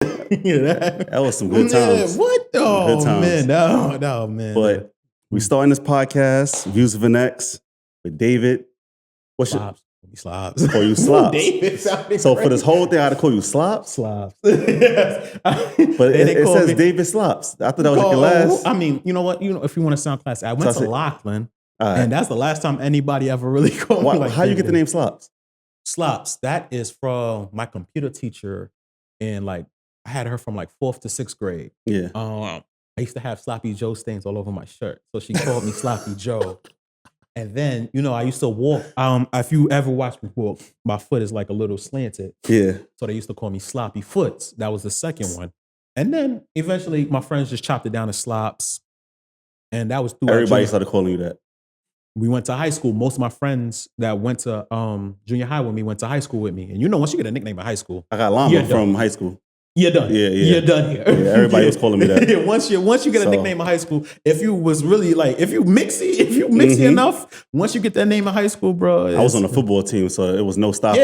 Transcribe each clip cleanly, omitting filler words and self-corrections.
That was some good times. What? Oh, man. No, man. But we starting this podcast, Views of an X, with David. What's your... Slops. Call you Slops. David sounded so crazy. For this whole thing, I had to call you Slops? Slops. But it says David Slops. I thought that was like your last. I mean, you know what? If you want to sound classy, I went to Lachlan, and that's the last time anybody ever really called me like how you get the name Slops? Slops. That is from my computer teacher, and I had her from 4th to 6th grade. Yeah. I used to have Sloppy Joe stains all over my shirt, so she called me Sloppy Joe. And then, I used to walk. If you ever watch me walk, my foot is a little slanted. Yeah. So they used to call me Sloppy Foots. That was the second one. And then eventually my friends just chopped it down to Slops. And that was through everybody started calling you that. We went to high school. Most of my friends that went to junior high with me went to high school with me. And once you get a nickname in high school. I got Llama from high school. You're done. Yeah. You're done here. Yeah, everybody was calling me that. once you get a nickname in high school, if you was really if you mixy enough, once you get that name in high school, bro. I was on the football team, so it was no stopping.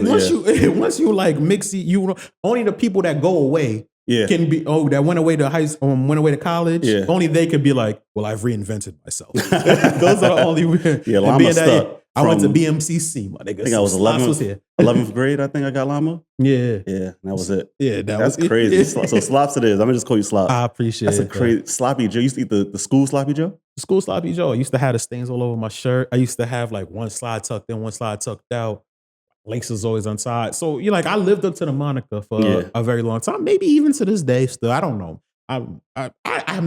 Once you mixy, only the people that go away can be that went away to high school, went away to college. Yeah. Only they could be like, well, I've reinvented myself. Those are the only Llama stuck. I went to BMCC, my nigga. I think I was 11th grade, I think I got Llama. Yeah. Yeah, that was it. Yeah, that's crazy. So Slops it is. I'm going to just call you Slops. I appreciate it. That's a crazy... Sloppy Joe. You used to eat the school Sloppy Joe? The school Sloppy Joe. I used to have the stains all over my shirt. I used to have one slide tucked in, one slide tucked out. Laces always untied. So, I lived up to the moniker for a very long time. Maybe even to this day still. I don't know. I'm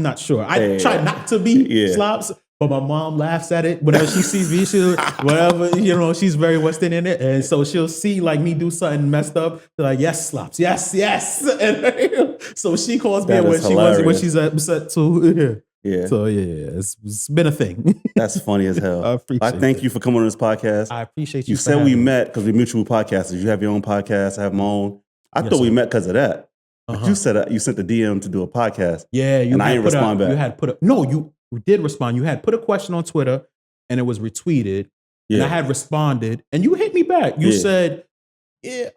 not sure. I try not to be Slops. But my mom laughs at it whenever she sees me. She's very West Indian in it. And so she'll see me do something messed up. They're like, yes, Slops. Yes. And so she calls me when she's upset too. Yeah. So it's been a thing. That's funny as hell. I thank you for coming on this podcast. I appreciate you. You said we met because we're mutual podcasters. You have your own podcast. I have my own. I thought we met because of that. But you said you sent the DM to do a podcast. Yeah. And I didn't respond back. You had you did respond. You had put a question on Twitter and it was retweeted. Yeah. And I had responded and you hit me back. You said,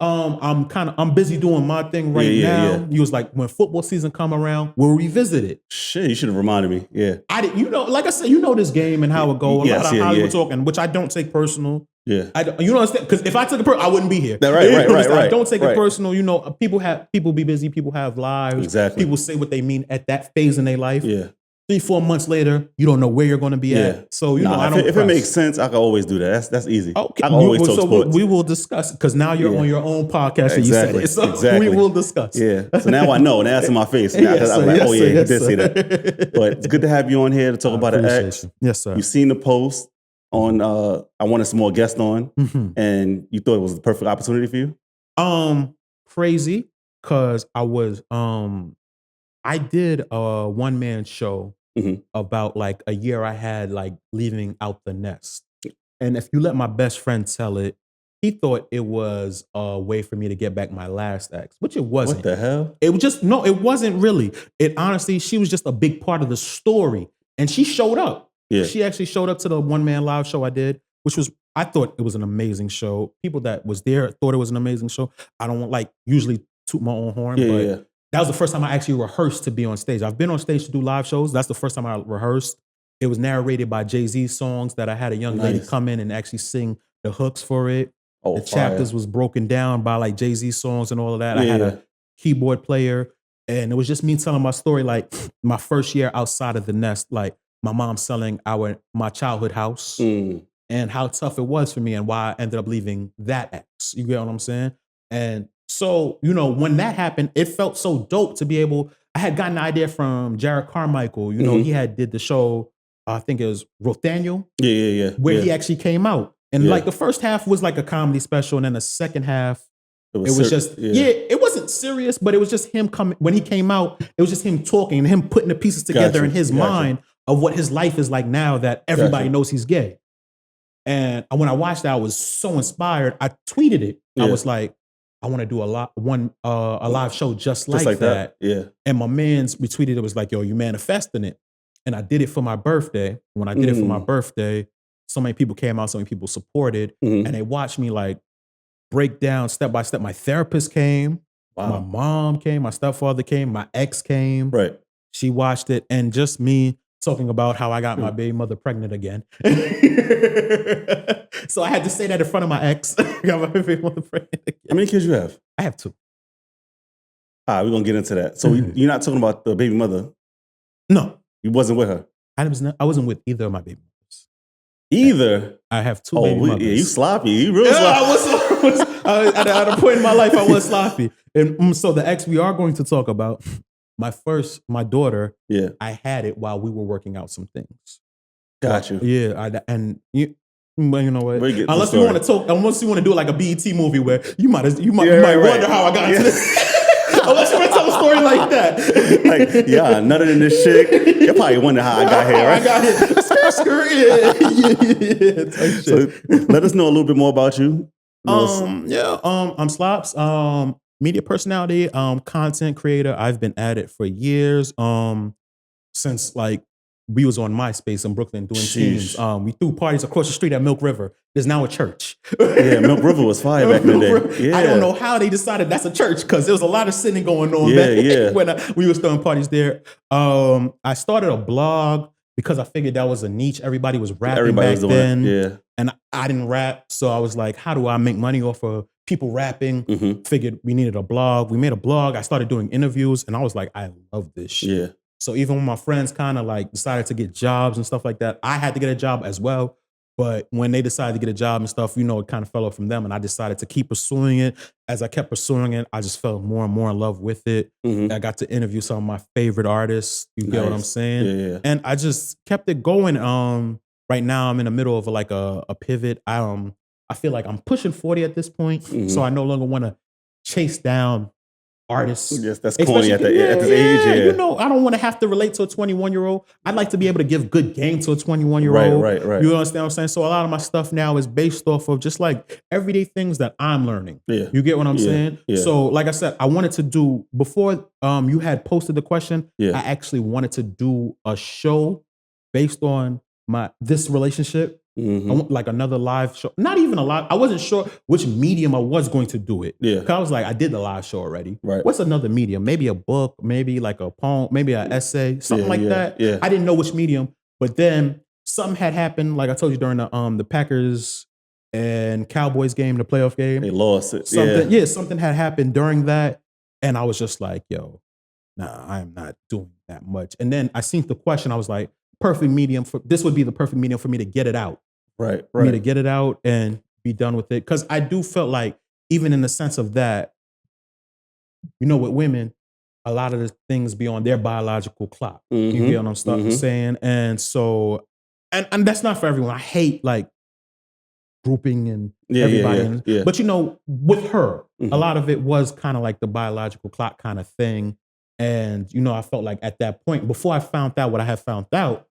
I'm busy doing my thing right now. Yeah. You was like, when football season come around, we'll revisit it. Shit, you should have reminded me. Yeah. I didn't, like I said, this game and how it goes. A lot of how you were talking, which I don't take personal. Yeah. You know, because if I took it personal, I wouldn't be here. Right. I don't take it personal. People be busy. People have lives. Exactly. People say what they mean at that phase in their life. Yeah. 3-4 months later, you don't know where you're going to be at. So, I don't. If it makes sense, I can always do that. That's easy. Okay. I can always talk sports. We will discuss because now you're on your own podcast and you said it. So exactly. We will discuss. Yeah. So now I know. Now it's in my face. Now, I'm like, he did say that. But it's good to have you on here to talk about the X. Yes, sir. You've seen the post on. I wanted some more guests on, and you thought it was the perfect opportunity for you. Crazy because I did a one-man show. About a year I had leaving out the nest. And if you let my best friend tell it, he thought it was a way for me to get back my last ex, which it wasn't. What the hell? It was just, no, it wasn't really. It honestly, she was just a big part of the story. And she showed up. Yeah. She actually showed up to the one-man live show I did, which was, I thought it was an amazing show. People that was there thought it was an amazing show. I don't usually toot my own horn, but that was the first time I actually rehearsed to be on stage. I've been on stage to do live shows. That's the first time I rehearsed. It was narrated by Jay-Z's songs that I had a young lady come in and actually sing the hooks for it. The chapters was broken down by Jay-Z's songs and all of that. I had a keyboard player and it was just me telling my story, my first year outside of the nest, my mom selling my childhood house and how tough it was for me and why I ended up leaving that ex. You get what I'm saying? And so, when that happened, it felt so dope to be able, I had gotten an idea from Jared Carmichael, he had did the show, I think it was Rothaniel. Where he actually came out. And the first half was a comedy special. And then the second half, it was just, it wasn't serious, but it was just him coming, when he came out, it was just him talking and him putting the pieces together in his mind of what his life is like now that everybody knows he's gay. And when I watched that, I was so inspired. I tweeted it. I was like, I want to do a live show just like that. Yeah. And my man's retweeted it was like, yo, you manifesting it. And I did it for my birthday. When I did it for my birthday, so many people came out, so many people supported, and they watched me break down step by step. My therapist came. My mom came, my stepfather came, my ex came. Right. She watched it, and just me talking about how I got my baby mother pregnant again. So I had to say that in front of my ex. I got my baby mother pregnant again. How many kids you have? I have 2. All right, we're going to get into that. So you're not talking about the baby mother? No. You wasn't with her? I wasn't with either of my baby mothers. Either? I have 2 baby mothers. Yeah, you sloppy. You real sloppy. At a point in my life, I was sloppy. And so the ex we are going to talk about, my daughter, I had it while we were working out some things. Got you. Yeah, you know what? Unless you want to do like a BET movie where you might wonder how I got into this. Unless you want to tell a story like that. Like, yeah, nutted in this shit. You probably wonder how I got here, right? I got here. Yeah. So let us know a little bit more about you. I'm Slops. Media personality, content creator. I've been at it for years. Since like we was on MySpace in Brooklyn doing teams. We threw parties across the street at Milk River. There's now a church. Yeah, Milk River was fire back in the day. Yeah. I don't know how they decided that's a church because there was a lot of sinning going on when we was throwing parties there. I started a blog because I figured that was a niche. Everybody was rapping back then. Yeah. And I didn't rap. So I was like, how do I make money off of people rapping? Figured we needed a blog. We made a blog. I started doing interviews and I was like, I love this shit. Yeah. So even when my friends kind of like decided to get jobs and stuff like that, I had to get a job as well. But when they decided to get a job and stuff, it kind of fell off from them. And I decided to keep pursuing it. As I kept pursuing it, I just fell more and more in love with it. I got to interview some of my favorite artists. You get what I'm saying? Yeah. And I just kept it going. Right now, I'm in the middle of like a pivot. I feel like I'm pushing 40 at this point. So I no longer want to chase down artists. Yes, that's corny at this age. Yeah. I don't want to have to relate to a 21-year-old. I'd like to be able to give good game to a 21-year-old. Right. You understand what I'm saying? So a lot of my stuff now is based off of just like everyday things that I'm learning. Yeah. You get what I'm saying? Yeah. So like I said, I wanted to do, before you had posted the question, I actually wanted to do a show based on this relationship. I want like another live show. Not even a live. I wasn't sure which medium I was going to do it. Yeah. Because I was like, I did the live show already. Right. What's another medium? Maybe a book, maybe like a poem, maybe an essay, something like that. Yeah. I didn't know which medium. But then something had happened, like I told you during the Packers and Cowboys game, the playoff game. They lost it. Something had happened during that. And I was just like, yo, nah, I'm not doing that much. And then I seen the question. I was like, this would be the perfect medium for me to get it out. Right. For me to get it out and be done with it. Because I do feel like, even in the sense of that, with women, a lot of the things be on their biological clock. You get what I'm saying? And so, and that's not for everyone. I hate like grouping and everybody. Yeah. But with her, a lot of it was kind of like the biological clock kind of thing. And, I felt like at that point, before I found out what I had found out,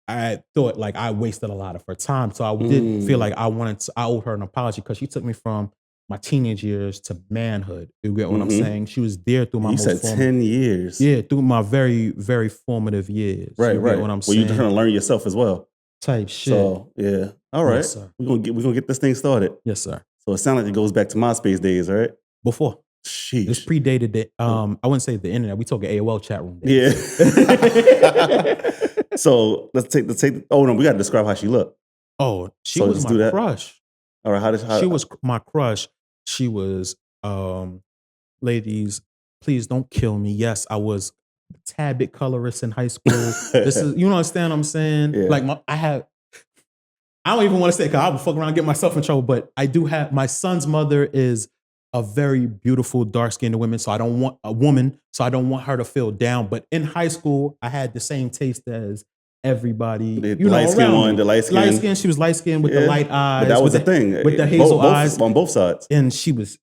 I thought like I wasted a lot of her time. So I did feel like I owed her an apology because she took me from my teenage years to manhood. You get what I'm saying? She was there through my You said 10 years. Yeah, through my very, very formative years. Right. You get what I'm saying? Well, you're trying to learn yourself as well. Type shit. So, yeah. All right. Yes, sir. We're gonna get this thing started. Yes, sir. So it sounds like it goes back to MySpace days, right? Before. Sheesh. This predated it. I wouldn't say the internet. We talk AOL chat room days. Yeah. So let's take. Oh no, we got to describe how she looked. Oh, she was my crush. All right, she was my crush. She was, ladies, please don't kill me. Yes, I was a tad bit colorist in high school. This is, you understand what I'm saying? Yeah. Like I don't even want to say it because I would fuck around and get myself in trouble. But I do have, my son's mother is a very beautiful, dark-skinned woman. So I don't want her to feel down. But in high school, I had the same taste as everybody. The light-skinned one, the light-skinned. Light-skinned, she was light-skinned with the light eyes. But that was the thing. With the hazel eyes. On both sides. And she was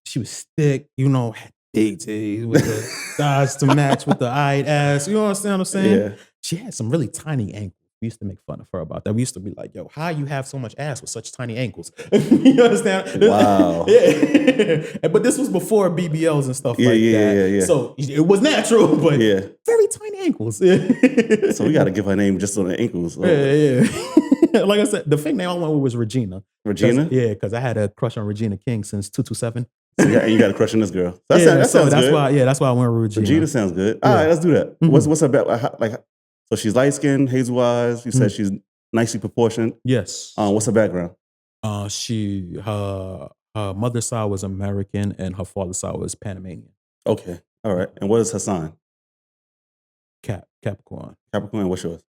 thick, had DT with the thighs to match with the eyed ass. You understand what I'm saying? Yeah. She had some really tiny ankles. We used to make fun of her about that. We used to be like, yo, how you have so much ass with such tiny ankles? You understand? Wow. Yeah. But this was before BBLs and stuff like that. Yeah. So it was natural, but very tiny ankles. So we got to give her name just on the ankles. Yeah. Like I said, the fake name I went with was Regina. Regina? Yeah, because I had a crush on Regina King since 227. So you got a crush on this girl. That that's sounds good. That's why I went with Regina. Regina sounds good. All right, let's do that. What's her background? Like, so she's light skinned, hazel eyes. You said she's nicely proportioned. Yes. What's her background? Her mother's side was American and her father's side was Panamanian. Okay. All right. And what is her sign? Capricorn. Capricorn. What's yours?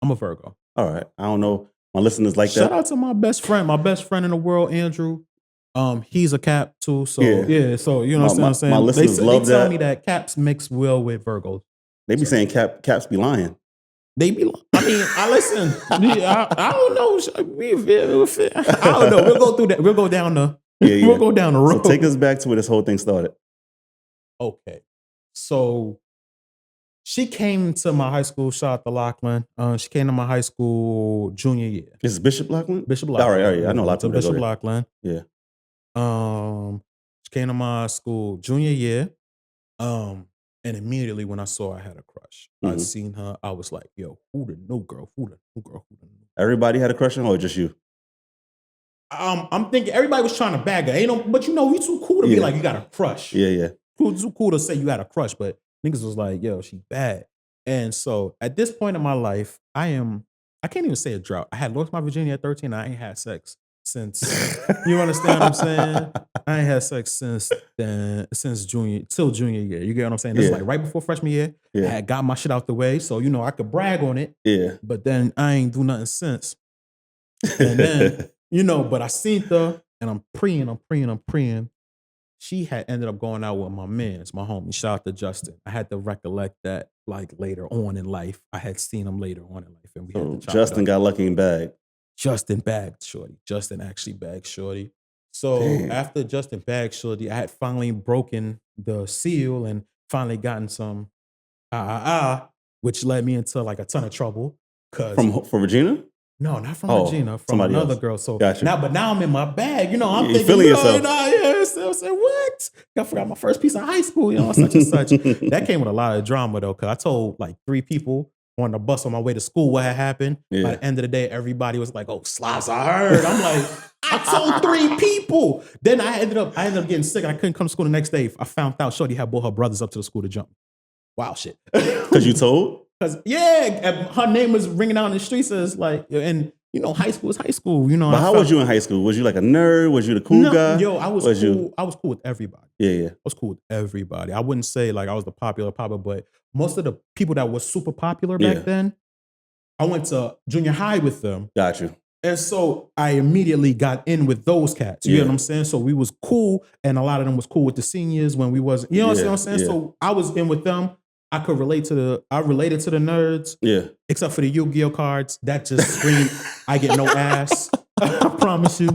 I'm a Virgo. All right. I don't know. My listeners like that. Shout out to my best friend in the world, Andrew. He's a Cap too. So yeah. So you know what I'm saying. My listeners love that. They tell me that Caps mix well with Virgos. They be saying Caps be lying. They be. I mean, I listen. I don't know. I don't know. We'll go through that. We'll go down the. We'll go down the road. So take us back to where this whole thing started. Okay. So she came to my high school. Shout out to Lachlan. She came to my high school junior year. This is Bishop Lachlan? Bishop Lachlan. All right. I know a lot of people. Bishop Lachlan. Yeah. She came to my school junior year. And immediately when I saw I had a crush, I'd seen her. I was like, yo, who the new girl? Everybody had a crush on her or just you? I'm thinking everybody was trying to bag her. But you too cool to be like, you got a crush. Yeah. Too cool to say you had a crush, but niggas was like, yo, she bad. And so at this point in my life, I can't even say a drought. I had lost my virginity at 13 and I ain't had sex since, you understand what I'm saying? I ain't had sex since junior year. You get what I'm saying? This is like right before freshman year. I had got my shit out the way, so I could brag on it. Yeah. But then I ain't do nothing since. And then, but I seen her and I'm preying. She had ended up going out with my man, my homie. Shout out to Justin. I had to recollect that like later on in life. I had seen him later on in life. And we had to Justin got lucky and bagged. Justin bagged Shorty. Justin actually bagged Shorty. So after Justin bagged Shorty, I had finally broken the seal and finally gotten some which led me into like a ton of trouble. From Regina? No, not from Regina. From another girl. So now I'm in my bag. I'm thinking, feeling yourself. I said, what? I forgot my first piece of high school. Such and such. That came with a lot of drama though, because I told like 3 people on the bus on my way to school what had happened. By the end of the day, everybody was like, oh, Slops, I heard. I'm like, I told 3 people. Then I ended up getting sick and I couldn't come to school the next day. I found out Shorty had brought her brothers up to the school to jump. Wow, shit. Because you told? Because, her name was ringing out in the streets as like, and high school is high school. But how was you in high school? Was you like a nerd? Was you the cool guy? Yo, I was cool. I was cool with everybody. Yeah. I was cool with everybody. I wouldn't say like I was the popular, but most of the people that was super popular back then, I went to junior high with them. Got you. And so I immediately got in with those cats. You know what I'm saying? So we was cool, and a lot of them was cool with the seniors when we wasn't. You know what I'm saying? So I was in with them. I related to the nerds. Yeah. Except for the Yu-Gi-Oh cards. That just screamed, I get no ass. I promise you.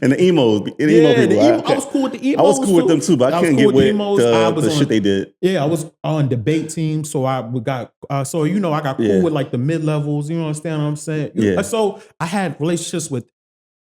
And the emos. I was cool with the emos. I was cool with them too, but I couldn't get with the shit they did. Yeah, I was on debate team, so I got I got cool with like the mid-levels. You understand what I'm saying? Yeah. So I had relationships with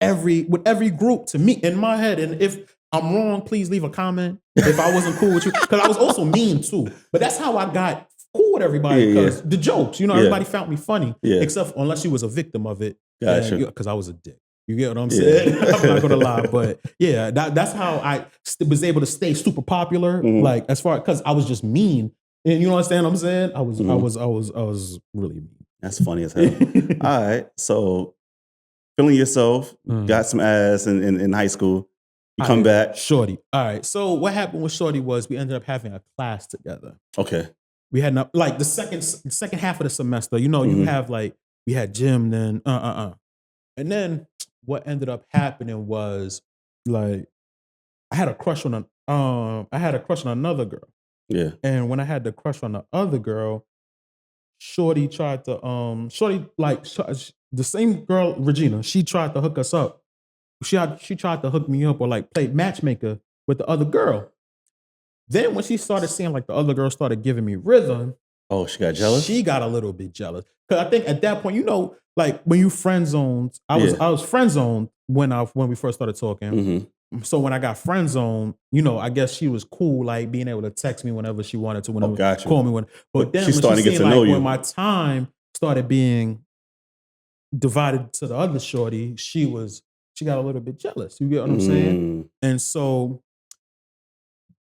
every group to me in my head. And if I'm wrong, please leave a comment if I wasn't cool with you. Because I was also mean too. But that's how I got cool with everybody. Because the jokes, everybody found me funny. Yeah. Except unless you was a victim of it. Gotcha. Because I was a dick. You get what I'm saying? I'm not gonna lie, but that's how I was able to stay super popular. Like as far because I was just mean, and you understand what I'm saying? I was really mean. That's funny as hell. All right, so feeling yourself, got some ass in high school. You come back, Shorty. All right, so what happened with Shorty was we ended up having a class together. Okay, we had like the second half of the semester. You have like we had gym, then and then. What ended up happening was like I had a crush on another girl. Yeah. And when I had the crush on the other girl, Shorty tried to the same girl, Regina, she tried to hook us up. She tried to hook me up or like play matchmaker with the other girl. Then when she started seeing like the other girl started giving me rhythm. Oh, she got jealous? She got a little bit jealous. Cause I think at that point, like when you friend zoned, I was friend zoned when we first started talking. Mm-hmm. So when I got friend zoned, I guess she was cool, like being able to text me whenever she wanted to, call me when. But then she's starting to get to know you. When my time started being divided to the other shorty, she got a little bit jealous. You get what I'm saying? And so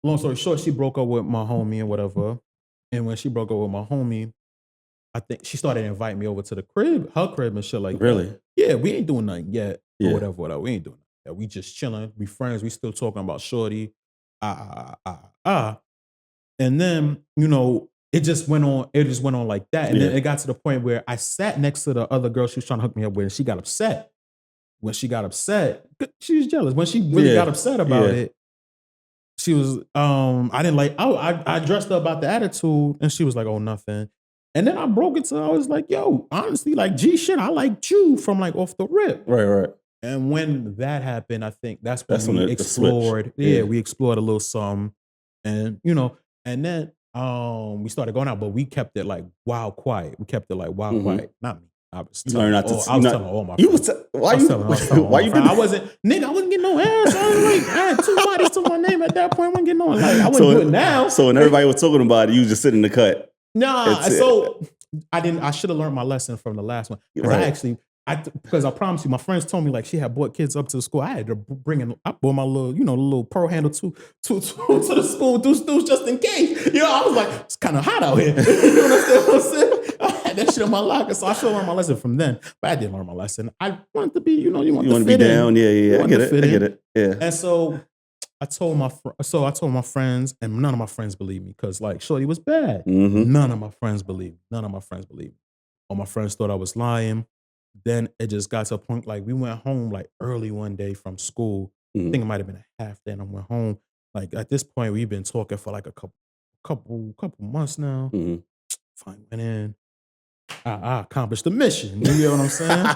long story short, she broke up with my homie and whatever. And when she broke up with my homie, I think she started inviting me over to the crib, her crib and shit like that. Really? Yeah, we ain't doing nothing yet Yeah. or whatever. We ain't doing nothing yet. We just chilling. We friends. We still talking about shorty. And then, it just went on. It just went on like that. And then it got to the point where I sat next to the other girl she was trying to hook me up with, and she got upset. When she got upset, she was jealous. When she really got upset about it, she was, I didn't like, I dressed her about the attitude, and she was like, oh, nothing. And then I broke it to her. I was like, yo, honestly, like, G shit, I liked you from like off the rip. Right. And when that happened, I think that's when we explored. We explored a little something. And, and then we started going out, but we kept it like wild quiet. Quiet. Not me. I was telling all my friends. Why I wasn't getting no ass. I was like, I had 2 bodies to my name at that point. I wasn't getting no, like, I wouldn't do it now. So when everybody was talking about it, you was just sitting in the cut. Nah, so I should have learned my lesson from the last one. Because I promise you, my friends told me like she had brought kids up to the school. I had to I brought my little, the little pearl handle to the school, just in case. I was like, it's kind of hot out here. You understand what I'm saying? I had that shit in my locker, so I should have learned my lesson from then. But I didn't learn my lesson. I wanted to be, you want to be down. Yeah. I get it. Yeah. And so I told my friends, and none of my friends believed me because like shorty was bad. Mm-hmm. None of my friends believed me. All my friends thought I was lying. Then it just got to a point like we went home like early one day from school. Mm-hmm. I think it might have been a half day, and I went home. Like at this point, we've been talking for like a couple months now. Mm-hmm. Finally went in. I accomplished the mission. You know what I'm saying?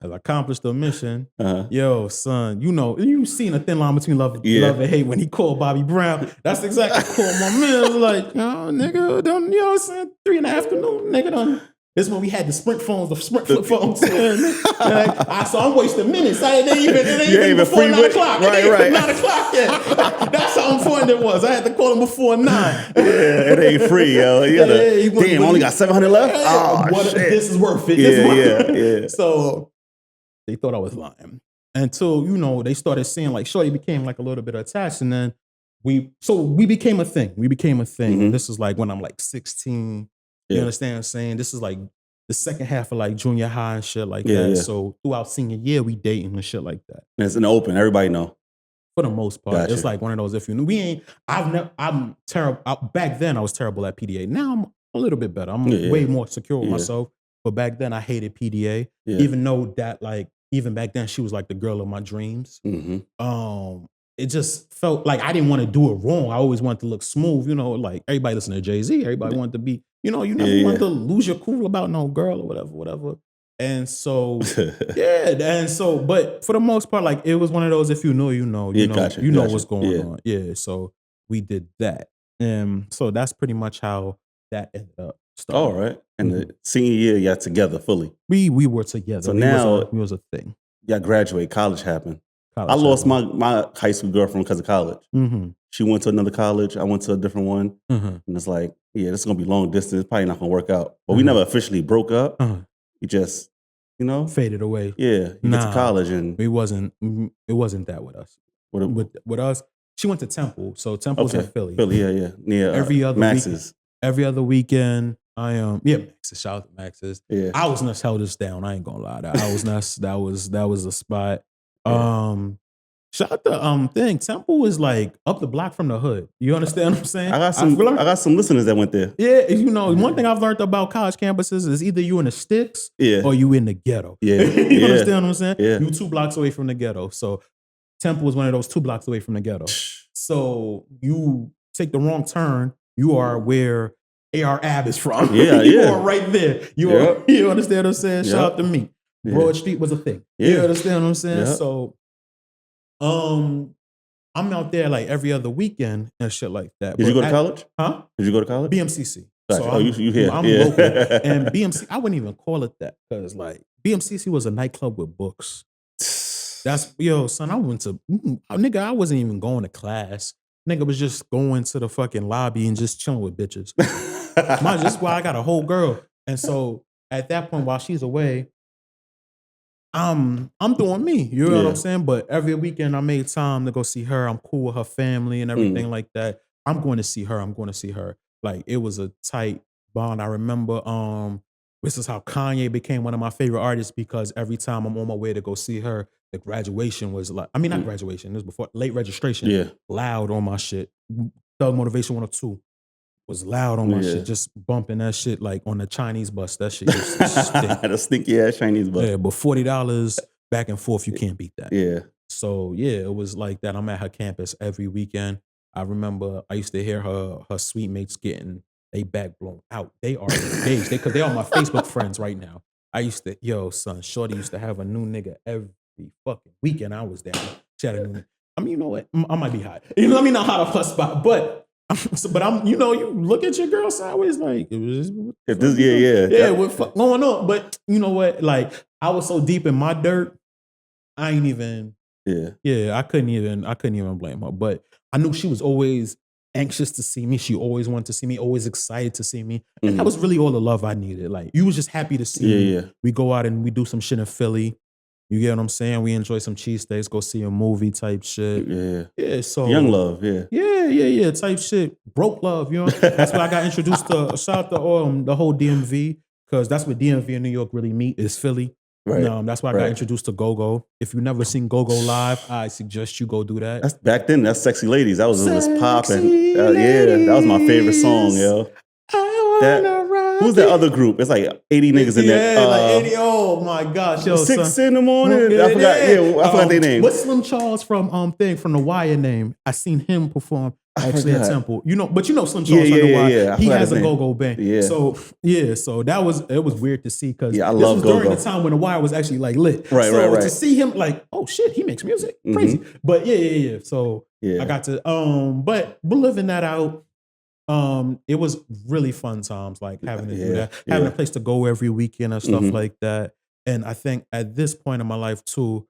As I accomplished the mission, yo, son, you've seen a thin line between love and hate when he called Bobby Brown. That's exactly what I called my man. I was like, nigga, don't, you know what I'm saying? 3 in the afternoon, nigga, done. This is when we had the Sprint phones, the Sprint flip phones. So I'm wasting minutes. It ain't even before 9 o'clock. Right. 9 o'clock yet. That's how important it was. I had to call him before 9. Yeah, it ain't free, yo. Damn, only got 700 left? Shit. This is worth it. Yeah. So they thought I was lying. Until, they started seeing like shorty became like a little bit attached. And then we became a thing. Mm-hmm. This is like when I'm like 16. You understand what I'm saying? This is like the second half of like junior high and shit like that. Yeah. So throughout senior year, we dating and shit like that. And it's in the open. Everybody know. For the most part. Gotcha. It's like one of those, I'm terrible. Back then I was terrible at PDA. Now I'm a little bit better. I'm way more secure with myself. But back then I hated PDA. Yeah. Even though that like, even back then she was like the girl of my dreams. Mm-hmm. It just felt like I didn't want to do it wrong. I always wanted to look smooth, like everybody listened to Jay-Z. Everybody wanted to be, you never want to lose your cool about no girl or whatever. And so, but for the most part, like it was one of those, if you know, gotcha. What's going on. Yeah. So we did that. And so that's pretty much how that ended up starting. All right. And the senior year, y'all together fully. We were together. So now it was a thing. Y'all graduate, college happened. I lost my high school girlfriend because of college. Mm-hmm. She went to another college. I went to a different one. Mm-hmm. And it's like, this is going to be long distance. It's probably not going to work out. But we never officially broke up. We just, faded away. Yeah. You get to college and... It wasn't that with us. With us, she went to Temple. So Temple's in Philly. Yeah. Near Max's. Every other weekend, Max's. Shout out to Max's. Yeah. I was nuts held us down. I ain't gonna lie. I was nuts. That was a spot. Shout out to thing. Temple was like up the block from the hood. You understand what I'm saying? I got some listeners that went there. Yeah, one thing I've learned about college campuses is either you in the sticks or you in the ghetto. Yeah. You understand what I'm saying? Yeah. You 2 blocks away from the ghetto. So Temple was one of those 2 blocks away from the ghetto. So you take the wrong turn, you are where AR Ab is from. You are right there. You understand what I'm saying? Shout out to me. Broad Street was a thing. You understand what I'm saying? So I'm out there like every other weekend and shit like that. Did you go to college? Huh? Did you go to college? BMCC. Gotcha. So you here. I'm local. And BMC, I wouldn't even call it that because like BMCC was a nightclub with books. That's, son, I wasn't even going to class. Nigga was just going to the fucking lobby and just chilling with bitches. Just why I got a whole girl. And so at that point, while she's away, I'm doing me. You know what I'm saying? But every weekend I made time to go see her. I'm cool with her family and everything like that. I'm going to see her. I'm going to see her. Like it was a tight bond. I remember this is how Kanye became one of my favorite artists because every time I'm on my way to go see her, the graduation was like, I mean, not graduation, this was before late registration, loud on my shit. Thug Motivation 102 was loud on my shit, just bumping that shit like on the Chinese bus. That shit used to stink. The stinky ass Chinese bus. Yeah, but $40 back and forth, you can't beat that. Yeah. So yeah, it was like that. I'm at her campus every weekend. I remember I used to hear her suite mates getting they back blown out. They are engaged. Because they are my Facebook friends right now. I used to, son, Shorty used to have a new nigga every fucking weekend I was there. She had a new nigga. I mean, you know what? I might be hot. You know, let me know how to plus spot, but I'm, you know, you look at your girl sideways like, what fuck going on? But you know what? Like, I was so deep in my dirt, I ain't even, I couldn't even blame her. But I knew she was always anxious to see me. She always wanted to see me, always excited to see me. And that was really all the love I needed. Like, you was just happy to see me. Yeah. We go out and we do some shit in Philly. You get what I'm saying? We enjoy some cheesesteaks, go see a movie type shit. Yeah. Yeah, so. Young love, Yeah, type shit. Broke love, you know? That's why I got introduced to, shout out to the whole DMV, because that's what DMV in New York really meet, is Philly. Right. That's why I got introduced to Go-Go. If you've never seen Go-Go live, I suggest you go do that. That's back then, that's Sexy Ladies. That was popping. That was my favorite song, yo. Who's that other group? It's like 80 niggas in there. Yeah, like 80. Oh my gosh, yo. 6 in the morning. I forgot their name. What's Slim Charles from The Wire name? I seen him perform actually at Temple. You know, but you know Slim Charles from The Wire. Yeah. He has a go-go band. Yeah. So it was weird to see because I love this was during the time when The Wire was actually like lit. Right. To see him like, oh shit, he makes music. Crazy. But yeah. So I got to but living that out. It was really fun times, like having to do that, having a place to go every weekend and stuff like that. And I think at this point in my life too,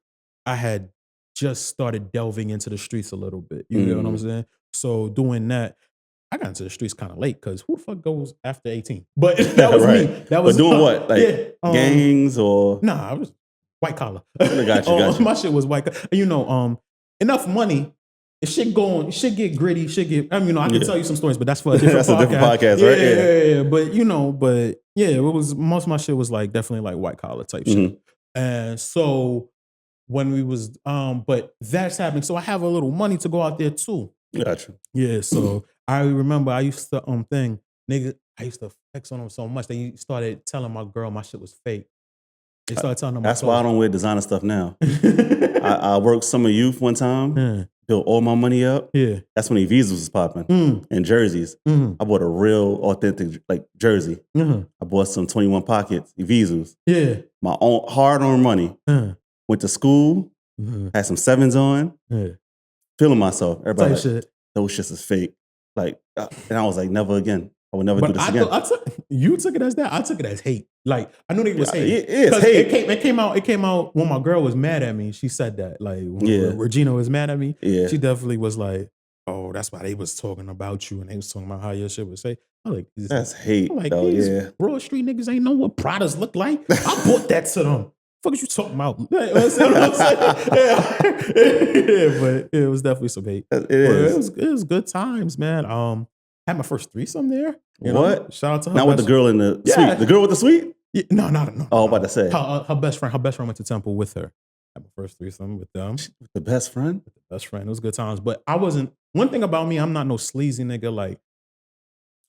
I had just started delving into the streets a little bit. You know what I'm saying? So doing that, I got into the streets kind of late because who the fuck goes after 18? But that was me. That was doing what? Like gangs or? Nah, I was white collar. I got you. My shit was white collar. You know, enough money. Shit get gritty, I can tell you some stories, but that's for a different podcast. A different podcast, right? Yeah. But it was, most of my shit was like definitely like white collar type shit. And so when we was, but that's happening. So I have a little money to go out there too. Gotcha. Yeah. So I remember I used to, nigga, I used to flex on them so much. They started telling my girl my shit was fake. They started telling them. That's why I don't wear designer stuff now. I worked summer youth one time. Built all my money up. Yeah. That's when Visas was popping and jerseys. I bought a real authentic like jersey. I bought some 21 pockets, Visas. Yeah. My own hard-earned money. Went to school, had some 7s on, feeling myself. Everybody like, those shits is fake. Like, and I was like, never again. I would never do this again. You took it as that. I took it as hate. Like, I knew they was hate. It's hate. It came out when my girl was mad at me. She said that. Like, when Regina was mad at me, she definitely was like, oh, that's why they was talking about you and they was talking about how your shit was say. I'm like, that's hate. I'm like, these Broad Street niggas ain't know what Pradas look like. I bought that to them. Fuck is you talking about? You know what I'm saying? But it was definitely some hate. It was good times, man. Had my first threesome there. You know? Shout out to her. Not with the girl in the suite. The girl with the suite? Yeah, no. Oh, about to say. Her best friend went to Temple with her. Had my first threesome with them. With the best friend? With the best friend. It was good times. But I wasn't, one thing about me, I'm not no sleazy nigga. Like,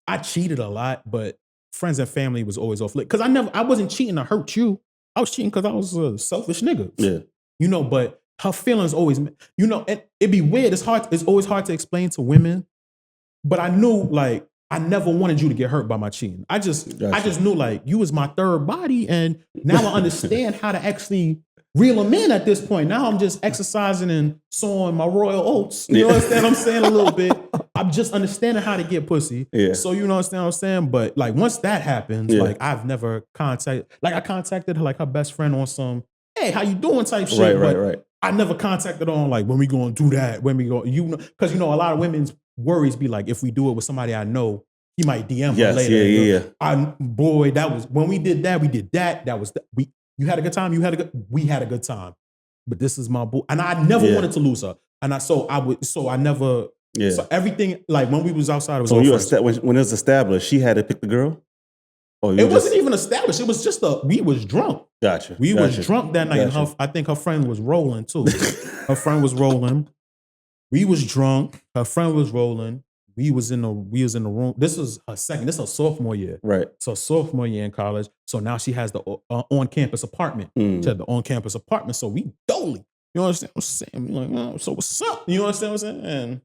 I cheated a lot, but friends and family was always off lit. Because I wasn't cheating to hurt you. I was cheating because I was a selfish nigga. Yeah. You know, but her feelings always, you know, and it'd be weird. It's always hard to explain to women. But I knew, like, I never wanted you to get hurt by my cheating. I just knew, like, you was my third body, and now I understand how to actually reel them in at this point. Now I'm just exercising and sowing my royal oats. You know what I'm saying? A little bit. I'm just understanding how to get pussy. Yeah. So you know what I'm saying? But, like, once that happens, like, I've never I contacted her, like, her best friend on some, hey, how you doing type shit. Right. I never contacted her on, like, when we gonna do that, when we go, you know, because, you know, a lot of women's worries be like, if we do it with somebody I know, he might DM her later. Yeah. Boy, that was when we did that. That was You had a good time. We had a good time. But this is my boo, and I never wanted to lose her. And I never. Yeah. So everything, like when we was outside, it was so all you friends. when it was established, she had to pick the girl. Or it wasn't even established. It was just we was drunk. Gotcha. We was drunk that night, and I think her friend was rolling too. Her friend was rolling. We was drunk. Her friend was rolling. We was in the room. This was her second. This is her sophomore year. Right. So sophomore year in college. So now she has the on-campus apartment. She had the on-campus apartment. So we dolly. You understand what I'm saying? We're like, oh, so what's up? You understand what I'm saying? And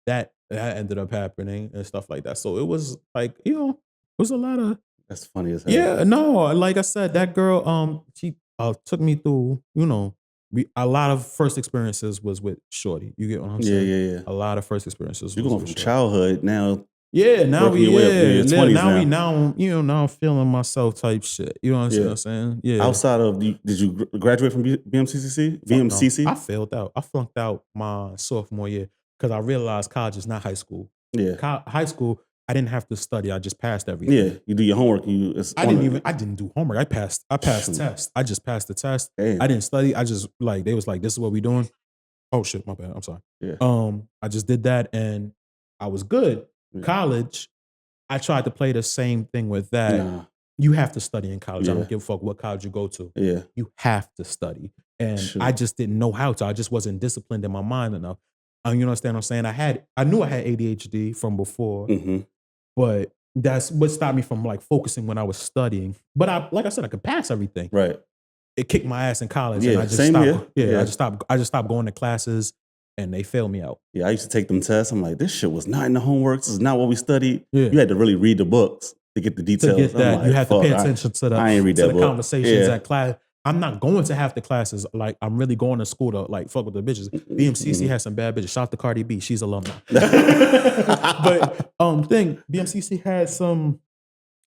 that ended up happening and stuff like that. So it was like, it was a lot of. That's funny as hell. Yeah, no, like I said, that girl, she took me through, a lot of first experiences was with Shorty. You get what I'm saying? Yeah. A lot of first experiences. You're going from childhood now. Yeah, now now I'm feeling myself type shit. You know what I'm saying? Yeah. Outside of, did you graduate from BMCC? VMCC? No, I failed out. I flunked out my sophomore year because I realized college is not high school. Yeah. High school, I didn't have to study. I just passed everything. Yeah, you do your homework. I didn't do homework. I passed tests. I just passed the test. Damn. I didn't study. I just they was like, this is what we doing. Oh shit, my bad. I'm sorry. Yeah. I just did that and I was good. Yeah. College, I tried to play the same thing with that. Nah. You have to study in college. I don't give a fuck what college you go to. Yeah. You have to study. And I just didn't know how to. I just wasn't disciplined in my mind enough. You understand what I'm saying? I knew I had ADHD from before. Mm-hmm. But that's what stopped me from like focusing when I was studying. But like I said, I could pass everything. Right. It kicked my ass in college. Yeah, and I just same stopped. here. Yeah, I just stopped going to classes and they failed me out. Yeah, I used to take them tests. I'm like, this shit was not in the homework. This is not what we studied. Yeah. You had to really read the books to get the details. To get that, like, you had to pay attention to the conversations at class. I'm not going to half the classes. Like, I'm really going to school to like fuck with the bitches. BMCC has some bad bitches. Shout out to Cardi B. She's alumni. But BMCC had some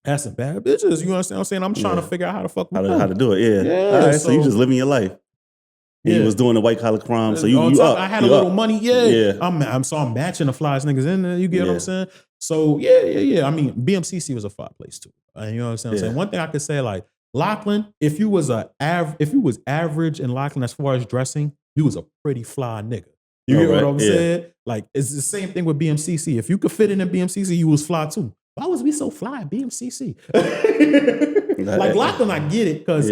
bad bitches. You understand what I'm saying? I'm trying to figure out how to fuck with them. How to do it, yeah. All right, so you just living your life. And you was doing the white collar crime. So I had a little money, yeah. I'm matching the flies niggas in there. You get what I'm saying? So yeah. I mean, BMCC was a fly place too. You know what I'm saying? One thing I could say, like, Laughlin, if you was average in Laughlin as far as dressing, you was a pretty fly nigga. You get what I'm saying? Like, it's the same thing with BMCC. If you could fit in BMCC, you was fly too. Why was we so fly at BMCC? Like Laughlin, I get it because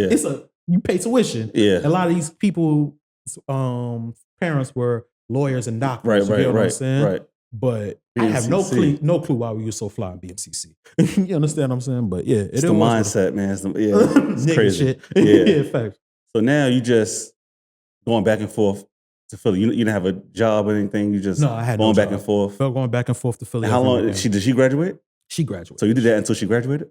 you pay tuition. Yeah. A lot of these people's parents were lawyers and doctors. You know what I'm saying? Right. But BMCC. I have no clue why we were so fly in BMCC. You understand what I'm saying? But yeah, it's the mindset, man. It's crazy. Shit. Yeah, facts. So now you just going back and forth to Philly. You didn't have a job or anything. You just I had going back and forth. Going back and forth to Philly. And how long did she graduate? She graduated. So you did that until she graduated?